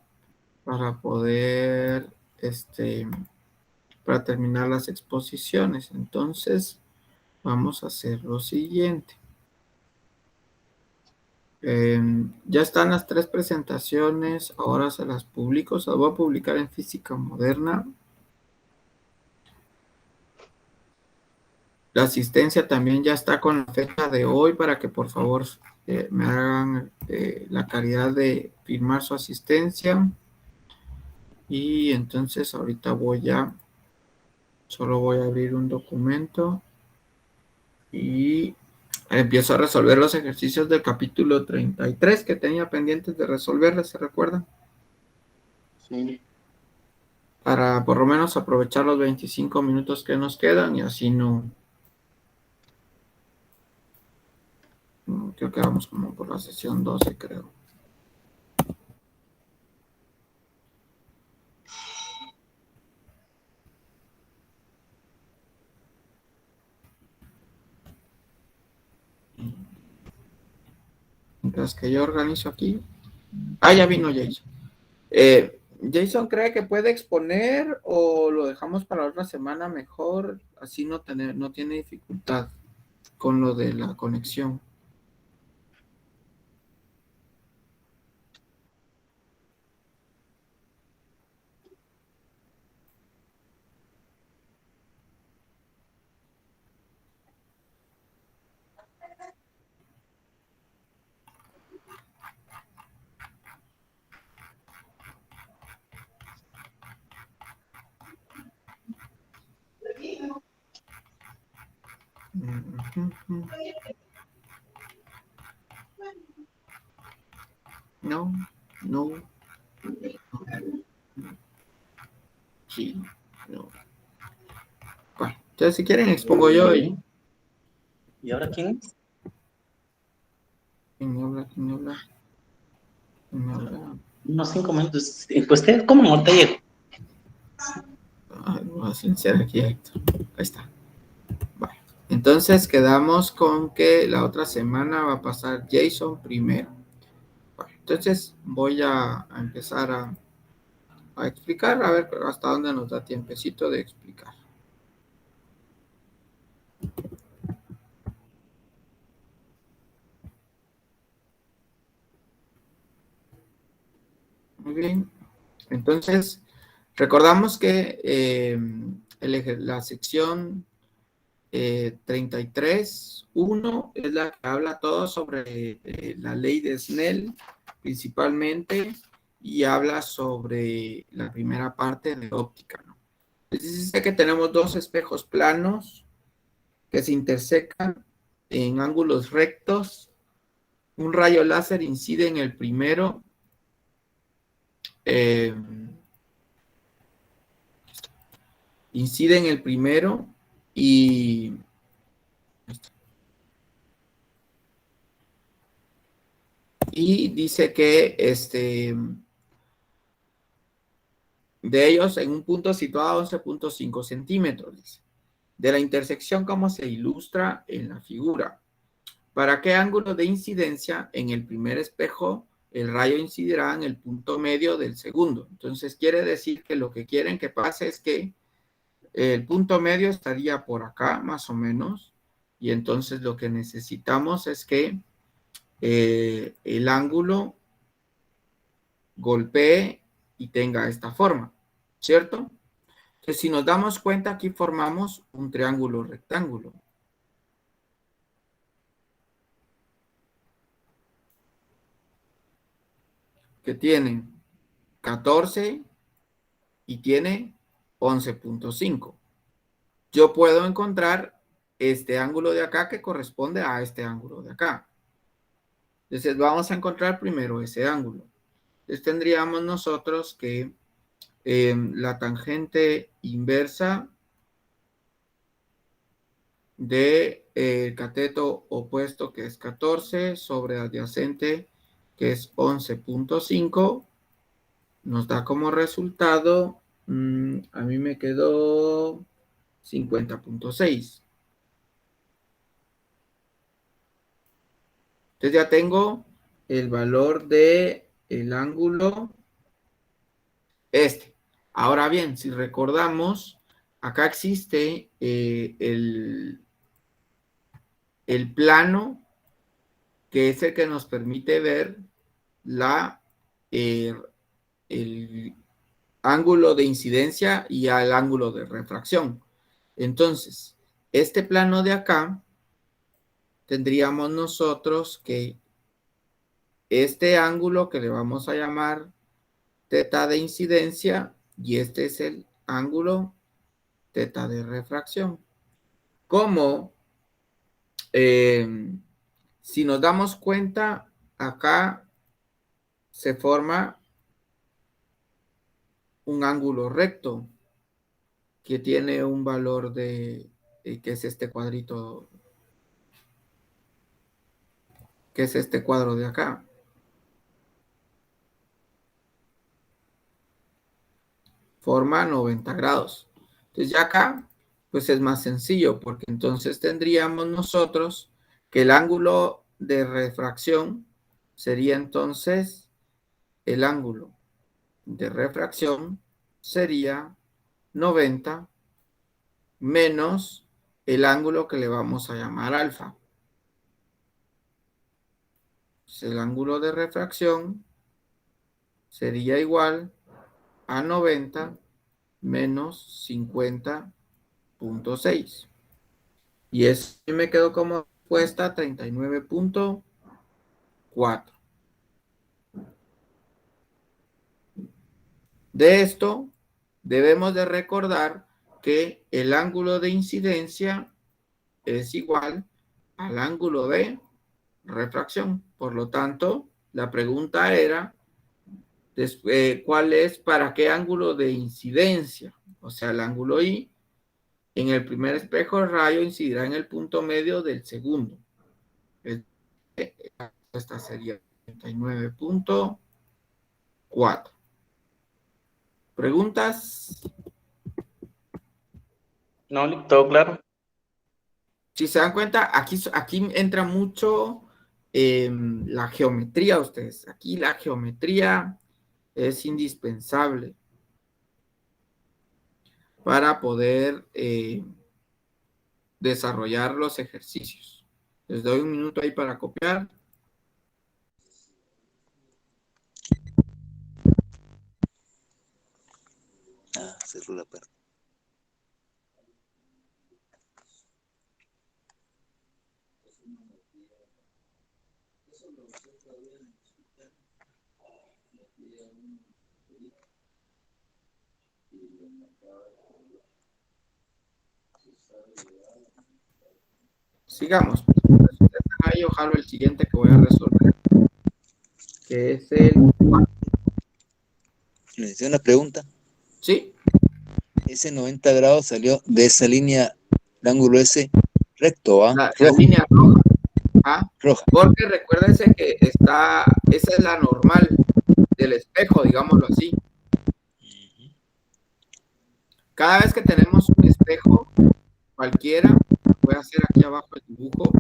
para poder para terminar las exposiciones. Entonces, vamos a hacer lo siguiente. Ya están las 3 presentaciones, ahora se las publico, se las voy a publicar en Física Moderna. La asistencia también ya está con la fecha de hoy para que por favor me hagan la caridad de firmar su asistencia. Y entonces ahorita solo voy a abrir un documento y empiezo a resolver los ejercicios del capítulo 33 que tenía pendientes de resolverles, ¿se recuerdan? Sí. para por lo menos aprovechar los 25 minutos que nos quedan y así no. Creo que vamos como por la sesión 12, creo. Mientras que yo organizo aquí. Ah, ya vino Jason. Jason, ¿cree que puede exponer o lo dejamos para otra semana mejor? Así no tiene dificultad con lo de la conexión. No, no. Sí, no. Bueno, entonces si quieren expongo yo y... ¿Y ahora quién es? ¿Quién me habla? ¿Quién me habla? ¿Quién me habla? Unos 5 minutos. Pues, ¿cómo no te llego? Ay, voy a sincero aquí, Héctor. Ahí está. Vale. Entonces quedamos con que la otra semana va a pasar Jason primero. Vale. Entonces voy a empezar a explicar, a ver hasta dónde nos da tiempecito de explicar. Muy bien. Entonces, recordamos que la sección 33.1 es la que habla todo sobre la ley de Snell, principalmente, y habla sobre la primera parte de óptica, ¿no? Dice que tenemos dos espejos planos que se intersecan en ángulos rectos. Un rayo láser incide en el primero. Incide en el primero y dice que de ellos en un punto situado a 11.5 centímetros. Dice. De la intersección, como se ilustra en la figura. ¿Para qué ángulo de incidencia en el primer espejo el rayo incidirá en el punto medio del segundo? Entonces quiere decir que lo que quieren que pase es que el punto medio estaría por acá, más o menos, y entonces lo que necesitamos es que el ángulo golpee y tenga esta forma, ¿cierto? Entonces, si nos damos cuenta, aquí formamos un triángulo rectángulo. Que tiene 14 y tiene 11.5. Yo puedo encontrar este ángulo de acá que corresponde a este ángulo de acá. Entonces vamos a encontrar primero ese ángulo. Entonces tendríamos nosotros que la tangente inversa de cateto opuesto, que es 14, sobre adyacente, que es 11.5, nos da como resultado, a mí me quedó 50.6. Entonces ya tengo el valor de el ángulo este. Ahora bien, si recordamos, acá existe el plano, que es el que nos permite ver el ángulo de incidencia y al ángulo de refracción. Entonces, este plano de acá, tendríamos nosotros que este ángulo que le vamos a llamar teta de incidencia, y este es el ángulo teta de refracción. Como si nos damos cuenta, acá se forma un ángulo recto que tiene un valor de, que es este cuadrito, que es este cuadro de acá. Forma 90 grados. Entonces ya acá, pues es más sencillo, porque entonces tendríamos nosotros que el ángulo de refracción sería entonces el ángulo de refracción sería 90 menos el ángulo que le vamos a llamar alfa. Pues el ángulo de refracción sería igual a 90 menos 50.6. Y eso me quedó como respuesta 39.4. De esto, debemos de recordar que el ángulo de incidencia es igual al ángulo de refracción. Por lo tanto, la pregunta era, ¿cuál es para qué ángulo de incidencia? O sea, el ángulo I en el primer espejo de rayo incidirá en el punto medio del segundo. Esta sería 39.4. ¿Preguntas? No, todo claro. Si se dan cuenta, aquí entra mucho la geometría, ustedes. Aquí la geometría es indispensable para poder desarrollar los ejercicios. Les doy un minuto ahí para copiar. Cerró la puerta. Sigamos. Ahí ojalá el siguiente que voy a resolver, que es el... ¿Le hice una pregunta? ¿Sí? Ese 90 grados salió de esa línea, el ángulo ese recto, ¿va? La Rojo, línea roja. ¿Ah? roja. Porque recuérdense que esa es la normal del espejo, digámoslo así. Cada vez que tenemos un espejo, cualquiera, voy a hacer aquí abajo el dibujo,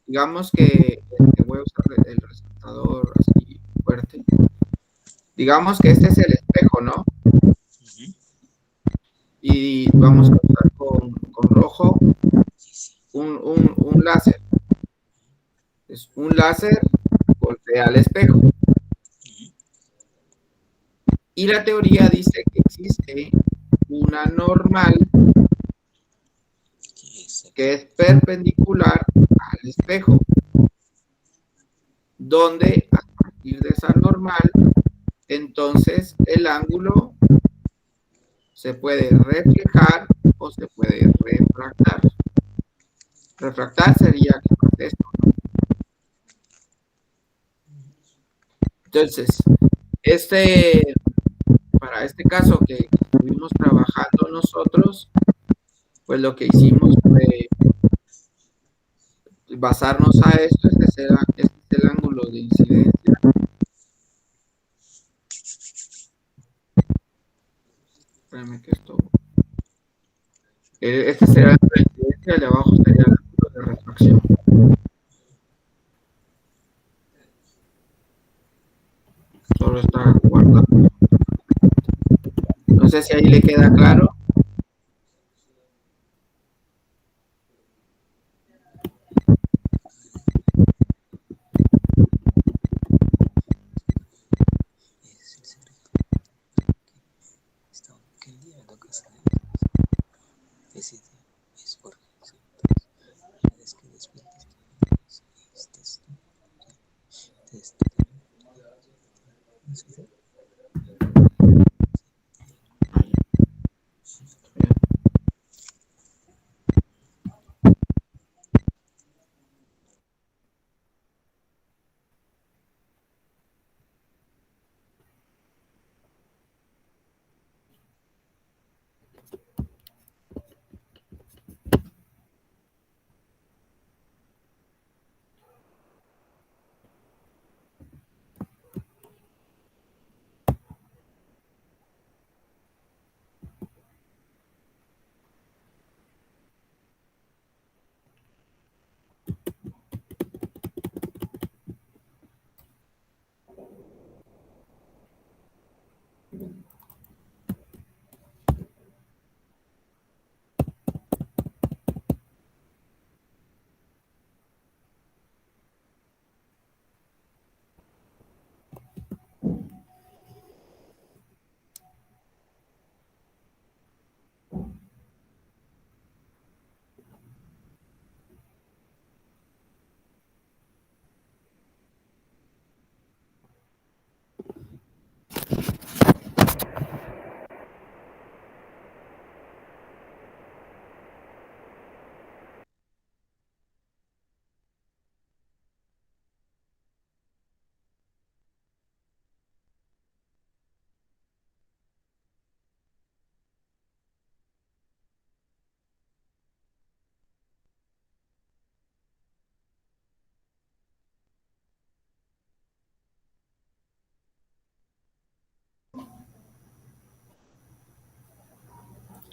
digamos que voy a usar el resaltador así fuerte. Digamos que este es el espejo, ¿no? Y vamos a usar con rojo un láser. Es un láser golpea al espejo. Y la teoría dice que existe una normal que es perpendicular al espejo, donde a partir de esa normal, entonces el ángulo se puede reflejar o se puede refractar. Refractar sería esto, ¿no? Entonces, para este caso que estuvimos trabajando nosotros, pues lo que hicimos fue basarnos a esto. Este es el ángulo de incidencia. Espérame que esto... Este será el ángulo de incidencia, el de abajo sería el ángulo de refracción. Solo está guardando. No sé si ahí le queda claro.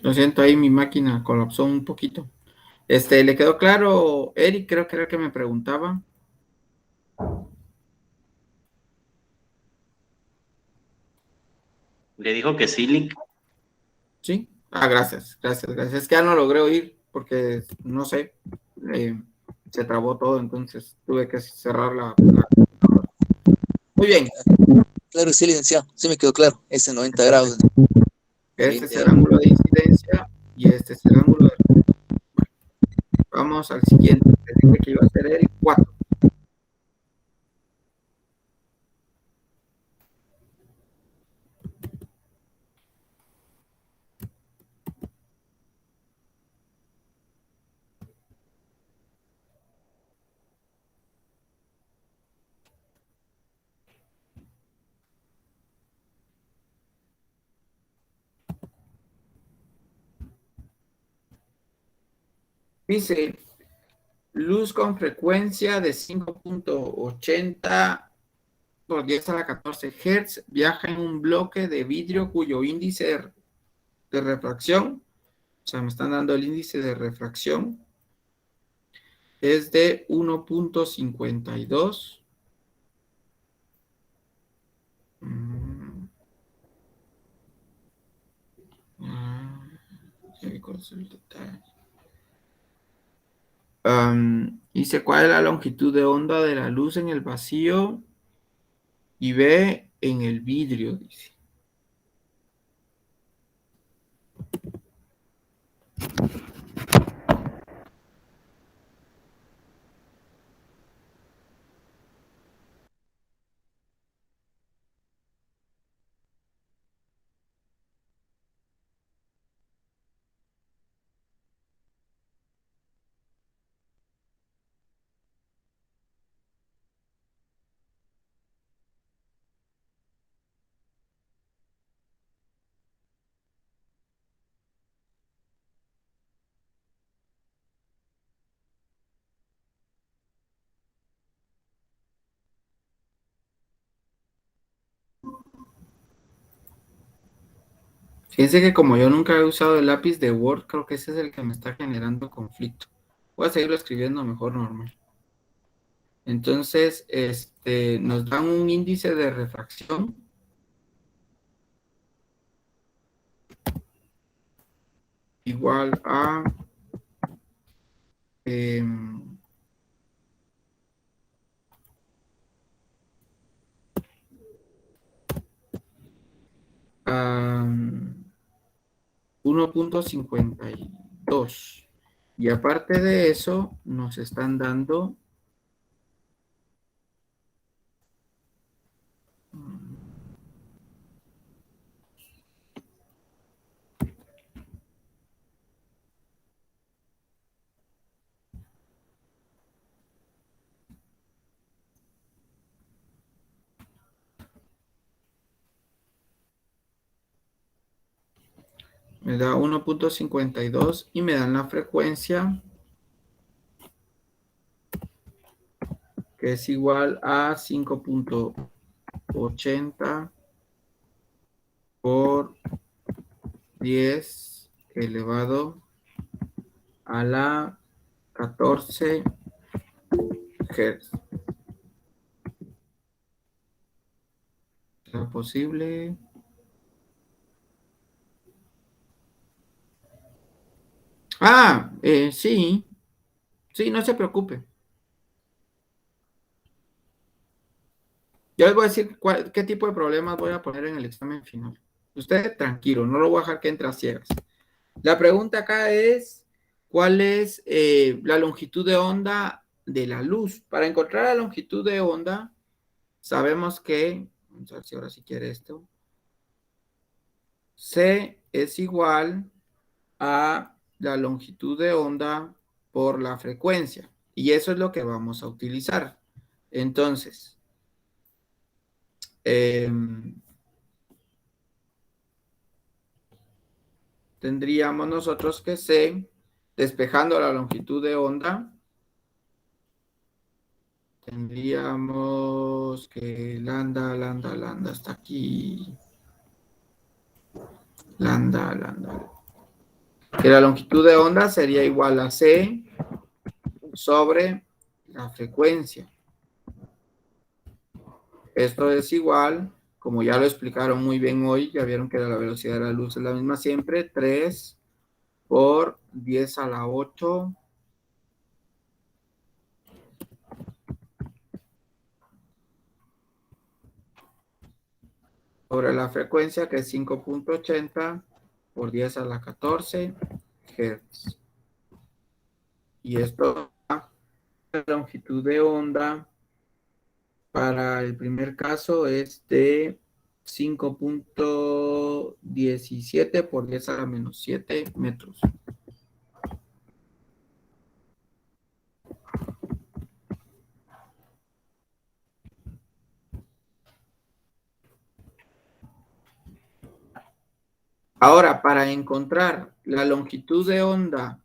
Lo siento, ahí mi máquina colapsó un poquito. ¿Le quedó claro, Eric? Creo que era el que me preguntaba. Le dijo que sí, Lick. Sí. Ah, gracias. Es que ya no logré oír porque, no sé, se trabó todo, entonces tuve que cerrar la... Muy bien. Claro, sí, licenciado. Sí me quedó claro. Ese 90 grados. Este es el ángulo de incidencia y este es el ángulo de... Vamos al siguiente. Les dije que iba a ser Eric 4. Dice, luz con frecuencia de 5.80 por 10 a la 14 Hz viaja en un bloque de vidrio cuyo índice de refracción, o sea, me están dando el índice de refracción, es de 1.52. Dice cuál es la longitud de onda de la luz en el vacío y ve en el vidrio, dice. Fíjense que como yo nunca he usado el lápiz de Word, creo que ese es el que me está generando conflicto. Voy a seguirlo escribiendo mejor normal. Entonces, nos dan un índice de refracción igual a 1.52. Y aparte de eso, nos están dando me da 1.52 y me dan la frecuencia que es igual a 5.80 por 10 elevado a la 14 Hz. ¿Será posible? Sí. Sí, no se preocupe. Yo les voy a decir qué tipo de problemas voy a poner en el examen final. Usted tranquilo, no lo voy a dejar que entre a ciegas. La pregunta acá es, ¿cuál es la longitud de onda de la luz? Para encontrar la longitud de onda, sabemos que, vamos a ver si ahora sí quiere esto, C es igual a la longitud de onda por la frecuencia. Y eso es lo que vamos a utilizar. Entonces, tendríamos nosotros que C, despejando la longitud de onda, tendríamos que lambda hasta aquí. Lambda. Que la longitud de onda sería igual a C sobre la frecuencia. Esto es igual, como ya lo explicaron muy bien hoy, ya vieron que la velocidad de la luz es la misma siempre, 3 por 10 a la 8 sobre la frecuencia, que es 5.80 por 10 a la 14 Hz. Y esto la longitud de onda para el primer caso es de 5.17 por 10 a la menos 7 metros. Ahora, para encontrar la longitud de onda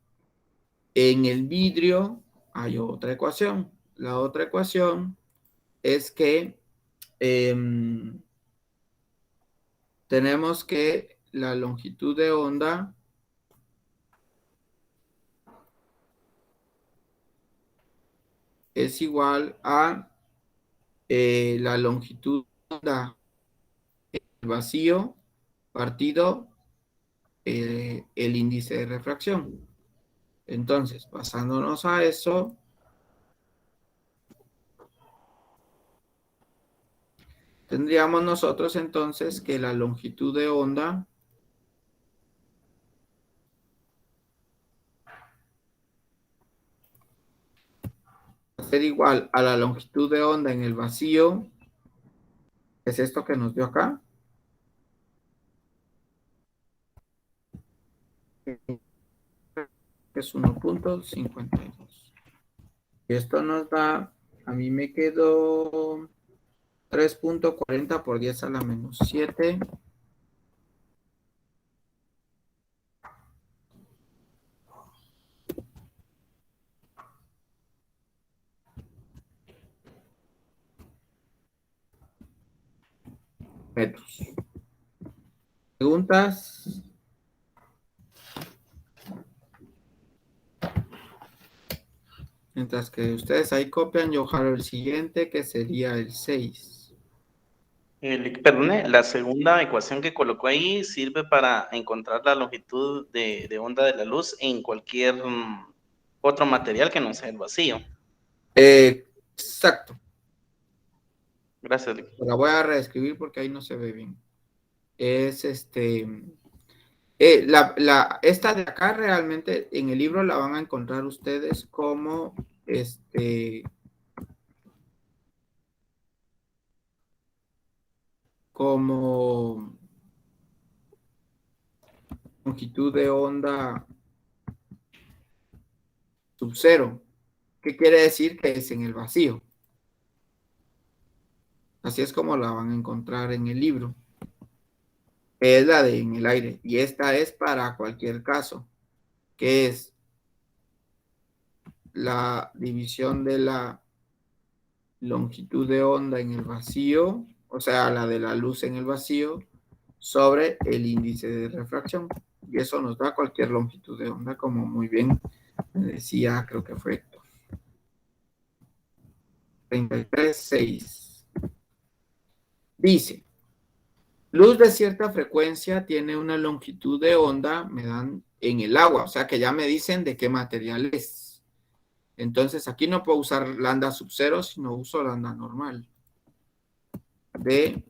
en el vidrio, hay otra ecuación. La otra ecuación es que tenemos que la longitud de onda es igual a la longitud de onda en el vacío partido el índice de refracción. Entonces, basándonos a eso, tendríamos nosotros entonces que la longitud de onda va a ser igual a la longitud de onda en el vacío, que es esto que nos dio acá, que es 1.52. Y esto nos da, a mí me quedó 3.40 por 10 a la menos 7 metros. ¿Preguntas? Mientras que ustedes ahí copian, yo jalo el siguiente, que sería el 6. Perdone, la segunda ecuación que colocó ahí sirve para encontrar la longitud de onda de la luz en cualquier otro material que no sea el vacío. Exacto. Gracias. La voy a reescribir porque ahí no se ve bien. Es esta de acá realmente en el libro la van a encontrar ustedes como como longitud de onda sub cero. ¿Qué quiere decir? Que es en el vacío. Así es como la van a encontrar en el libro. Es la de en el aire. Y esta es para cualquier caso, que es la división de la longitud de onda en el vacío, o sea, la de la luz en el vacío, sobre el índice de refracción. Y eso nos da cualquier longitud de onda, como muy bien me decía, creo que fue Héctor. 33.6. Dice, luz de cierta frecuencia tiene una longitud de onda, me dan en el agua, o sea que ya me dicen de qué material es. Entonces aquí no puedo usar lambda sub cero, sino uso lambda normal. De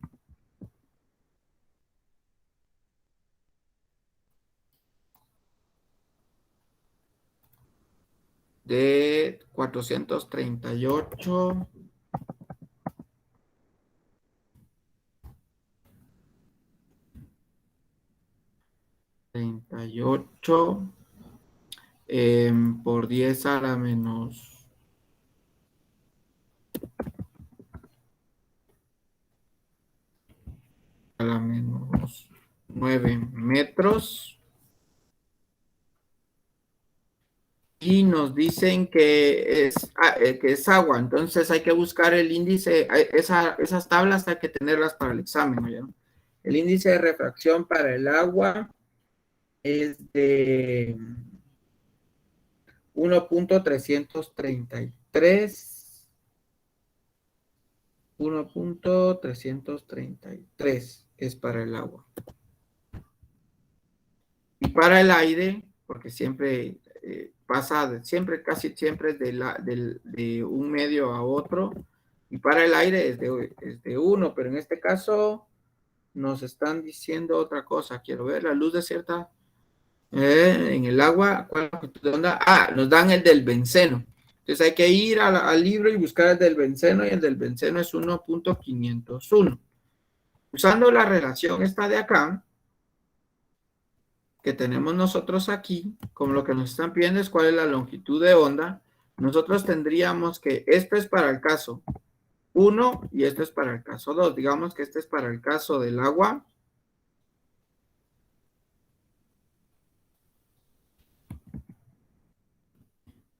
438 por 10 a la menos 9 metros. Y nos dicen que es agua, entonces hay que buscar el índice, esas tablas hay que tenerlas para el examen, ¿no? El índice de refracción para el agua es de 1.333. 1.333 es para el agua. Y para el aire, porque siempre pasa, casi siempre es de un medio a otro, y para el aire es de 1, pero en este caso nos están diciendo otra cosa. Quiero ver la luz desierta en el agua. ¿Cuál longitud de onda? Nos dan el del benceno. Entonces hay que ir al libro y buscar el del benceno, y el del benceno es 1.501. Usando la relación esta de acá, que tenemos nosotros aquí, como lo que nos están pidiendo es cuál es la longitud de onda, nosotros tendríamos que esto es para el caso 1 y esto es para el caso 2. Digamos que este es para el caso del agua.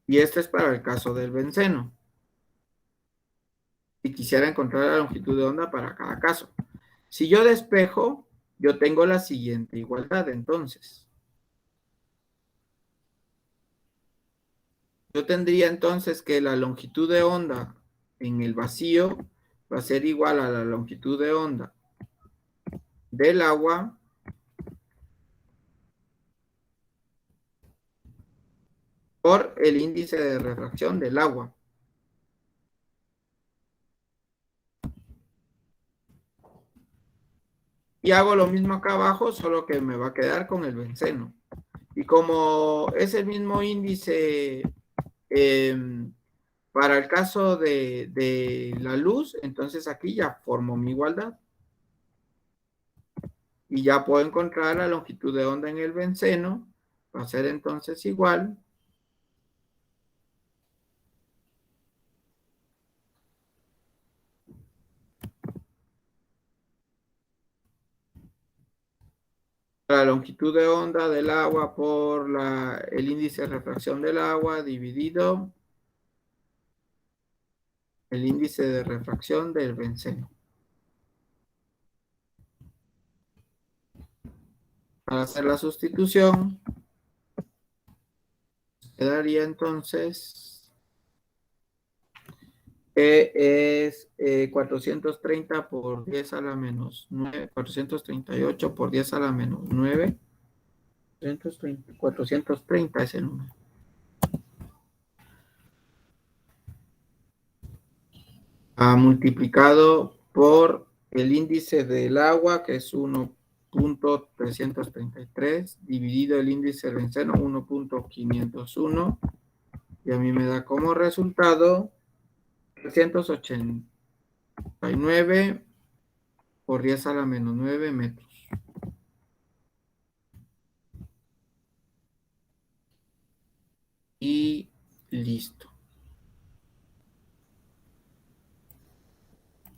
Y este es para el caso del benceno. Si quisiera encontrar la longitud de onda para cada caso. Si yo despejo, yo tengo la siguiente igualdad, entonces. Yo tendría entonces que la longitud de onda en el vacío va a ser igual a la longitud de onda del agua por el índice de refracción del agua. Y hago lo mismo acá abajo, solo que me va a quedar con el benceno. Y como es el mismo índice para el caso de la luz, entonces aquí ya formo mi igualdad. Y ya puedo encontrar la longitud de onda en el benceno. Va a ser entonces igual a la longitud de onda del agua por el índice de refracción del agua dividido el índice de refracción del benceno. Para hacer la sustitución, quedaría entonces es 430 por 10 a la menos 9, 438 por 10 a la menos 9, 430 es el número. Multiplicado por el índice del agua, que es 1.333, dividido el índice del benceno, 1.501, y a mí me da como resultado 389 por 10 a la menos 9 metros. Y listo.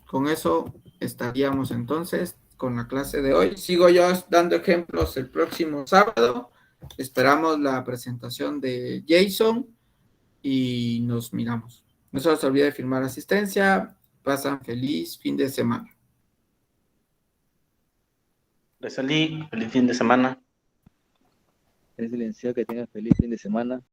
Con eso estaríamos entonces con la clase de hoy. Sigo yo dando ejemplos el próximo sábado. Esperamos la presentación de Jason y nos miramos. No se os olvide firmar asistencia. Pasan feliz fin de semana. Feliz fin de semana. Licenciado, que tenga feliz fin de semana.